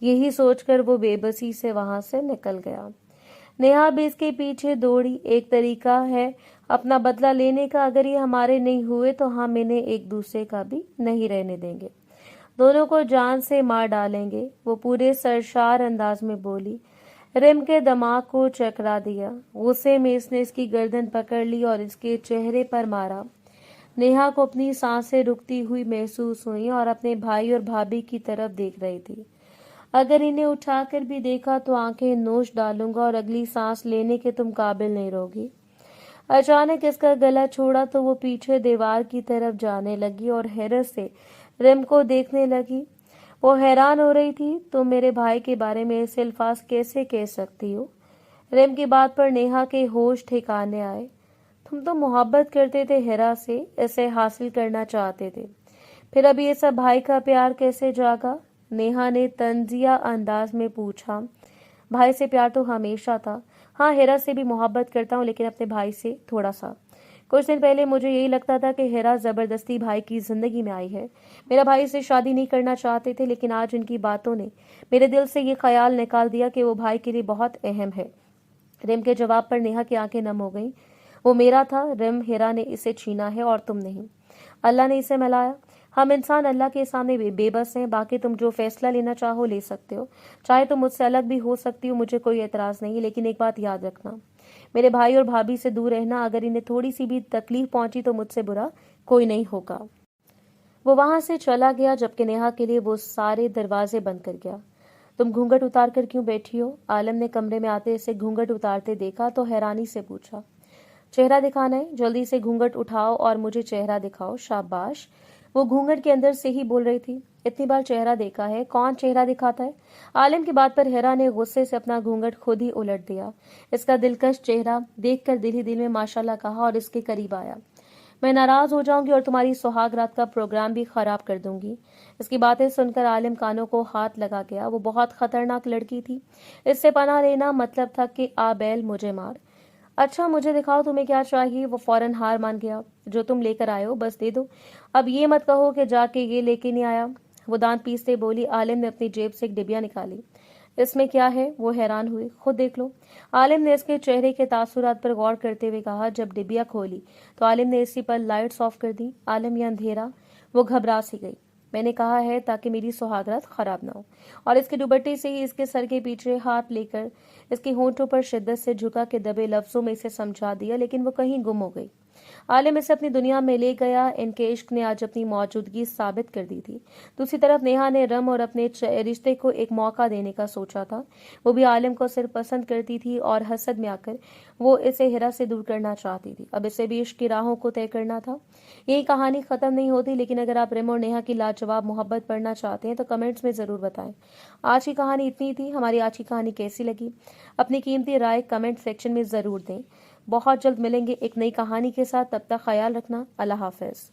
यही सोचकर वो बेबसी से वहां से निकल गया। नेहा भी इसके पीछे दौड़ी। एक तरीका है अपना बदला लेने का। अगर ये हमारे नहीं हुए तो हम इन्हें एक दूसरे का भी नहीं रहने देंगे, दोनों को जान से मार डालेंगे। वो पूरे सरशार अंदाज में बोली। रिम के दिमाग को चकरा दिया। गुस्से में इसने इसकी गर्दन पकड़ ली और इसके चेहरे पर मारा। नेहा को अपनी सांसें रुकती हुई महसूस हुई और अपने भाई और भाभी की तरफ देख रही थी। अगर इन्हें उठाकर भी देखा तो आंखें नोच डालूंगा और अगली सांस लेने के तुम काबिल नहीं रहोगी। अचानक इसका गला छोड़ा तो वो पीछे दीवार की तरफ जाने लगी और हैरत से रिम को देखने लगी। वो हैरान हो रही थी, तुम मेरे भाई के बारे में ऐसे अल्फाज कैसे कह सकती हो? रिम की बात पर नेहा के होश ठिकाने आए। तुम तो मोहब्बत करते थे हेरा से, इसे हासिल करना चाहते थे, फिर अभी ये सब भाई का प्यार कैसे जागा? नेहा ने तंजिया अंदाज में पूछा। भाई से प्यार तो हमेशा था। हाँ, हेरा से भी मोहब्बत करता हूँ, लेकिन अपने भाई से थोड़ा सा। कुछ दिन पहले मुझे यही लगता था कि हेरा जबरदस्ती भाई की जिंदगी में आई है। मेरा भाई से शादी नहीं करना चाहते थे, लेकिन आज इनकी बातों ने मेरे दिल से ये ख्याल निकाल दिया कि वो भाई के लिए बहुत अहम है। रिम के जवाब पर नेहा की आंखें नम हो गईं। वो मेरा था रिम, हेरा ने इसे छीना है और तुम नहीं। अल्लाह ने इसे मिलाया। हम इंसान अल्लाह के सामने बेबस हैं। बाकी तुम जो फैसला लेना चाहो ले सकते हो, चाहे तुम मुझसे अलग भी हो सकती हो, मुझे कोई एतराज नहीं, लेकिन एक बात याद रखना, मेरे भाई और भाभी से दूर रहना। अगर इन्हें थोड़ी सी भी तकलीफ पहुंची तो मुझसे बुरा कोई नहीं होगा। वो वहां से चला गया, जबकि नेहा के लिए वो सारे दरवाजे बंद कर गया। तुम घूंघट उतार कर क्यों बैठी हो? आलम ने कमरे में आते इसे घूंघट उतारते देखा तो हैरानी से पूछा। चेहरा दिखाना है, जल्दी से घूंघट उठाओ और मुझे चेहरा दिखाओ। शाबाश। वो घूंघट के अंदर से ही बोल रही थी। इतनी बार चेहरा देखा है, कौन चेहरा दिखाता है? आलिम की बात पर हिरा ने गुस्से से अपना घूंघट खुद ही उलट दिया। इसका दिलकश चेहरा देखकर दिल ही दिल में माशाल्लाह कहा और इसके करीब आया। मैं नाराज हो जाऊंगी और तुम्हारी सुहाग रात का प्रोग्राम भी खराब कर दूंगी। इसकी बातें सुनकर आलिम कानों को हाथ लगा गया। वो बहुत खतरनाक लड़की थी। इससे पनाह लेना मतलब था कि आ बैल मुझे मार। अच्छा, मुझे दिखाओ तुम्हें क्या चाहिए। वो फौरन हार मान गया। जो तुम लेकर आए हो बस दे दो। अब ये मत कहो कि जाके ये लेके नहीं आया। वो दांत पीसते बोली। आलिम ने अपनी जेब से एक डिबिया निकाली। इसमें क्या है? वो हैरान हुई। खुद देख लो। आलिम ने इसके चेहरे के तासुरात पर गौर करते हुए कहा। जब डिबिया खोली तो आलिम ने इसी पर लाइट्स ऑफ कर दी। आलिम, ये अंधेरा। वो घबरा सी गई। मैंने कहा है ताकि मेरी सुहागरात खराब ना हो। और इसके दुपट्टे से ही इसके सर के पीछे हाथ लेकर इसके होंठों पर शिद्दत से झुका के दबे लफ्जों में इसे समझा दिया, लेकिन वो कहीं गुम हो गई। आलिम इसे अपनी दुनिया में ले गया। इनके इश्क ने आज अपनी मौजूदगी साबित कर दी थी। दूसरी तरफ नेहा ने रम और अपने रिश्ते को एक मौका देने का सोचा था। वो भी आलिम को सिर्फ पसंद करती थी और हसद में आकर वो इसे हिरा से दूर करना चाहती थी। अब इसे भी इश्क की राहों को तय करना था। यही कहानी खत्म नहीं होती, लेकिन अगर आप रिम और नेहा की लाजवाब मोहब्बत पढ़ना चाहते हैं तो कमेंट्स में जरूर बताएं। आज की कहानी इतनी थी। हमारी आज की कहानी कैसी लगी अपनी कीमती राय कमेंट सेक्शन में जरूर दें। बहुत जल्द मिलेंगे एक नई कहानी के साथ। तब तक ख्याल रखना। अल्लाह हाफिज।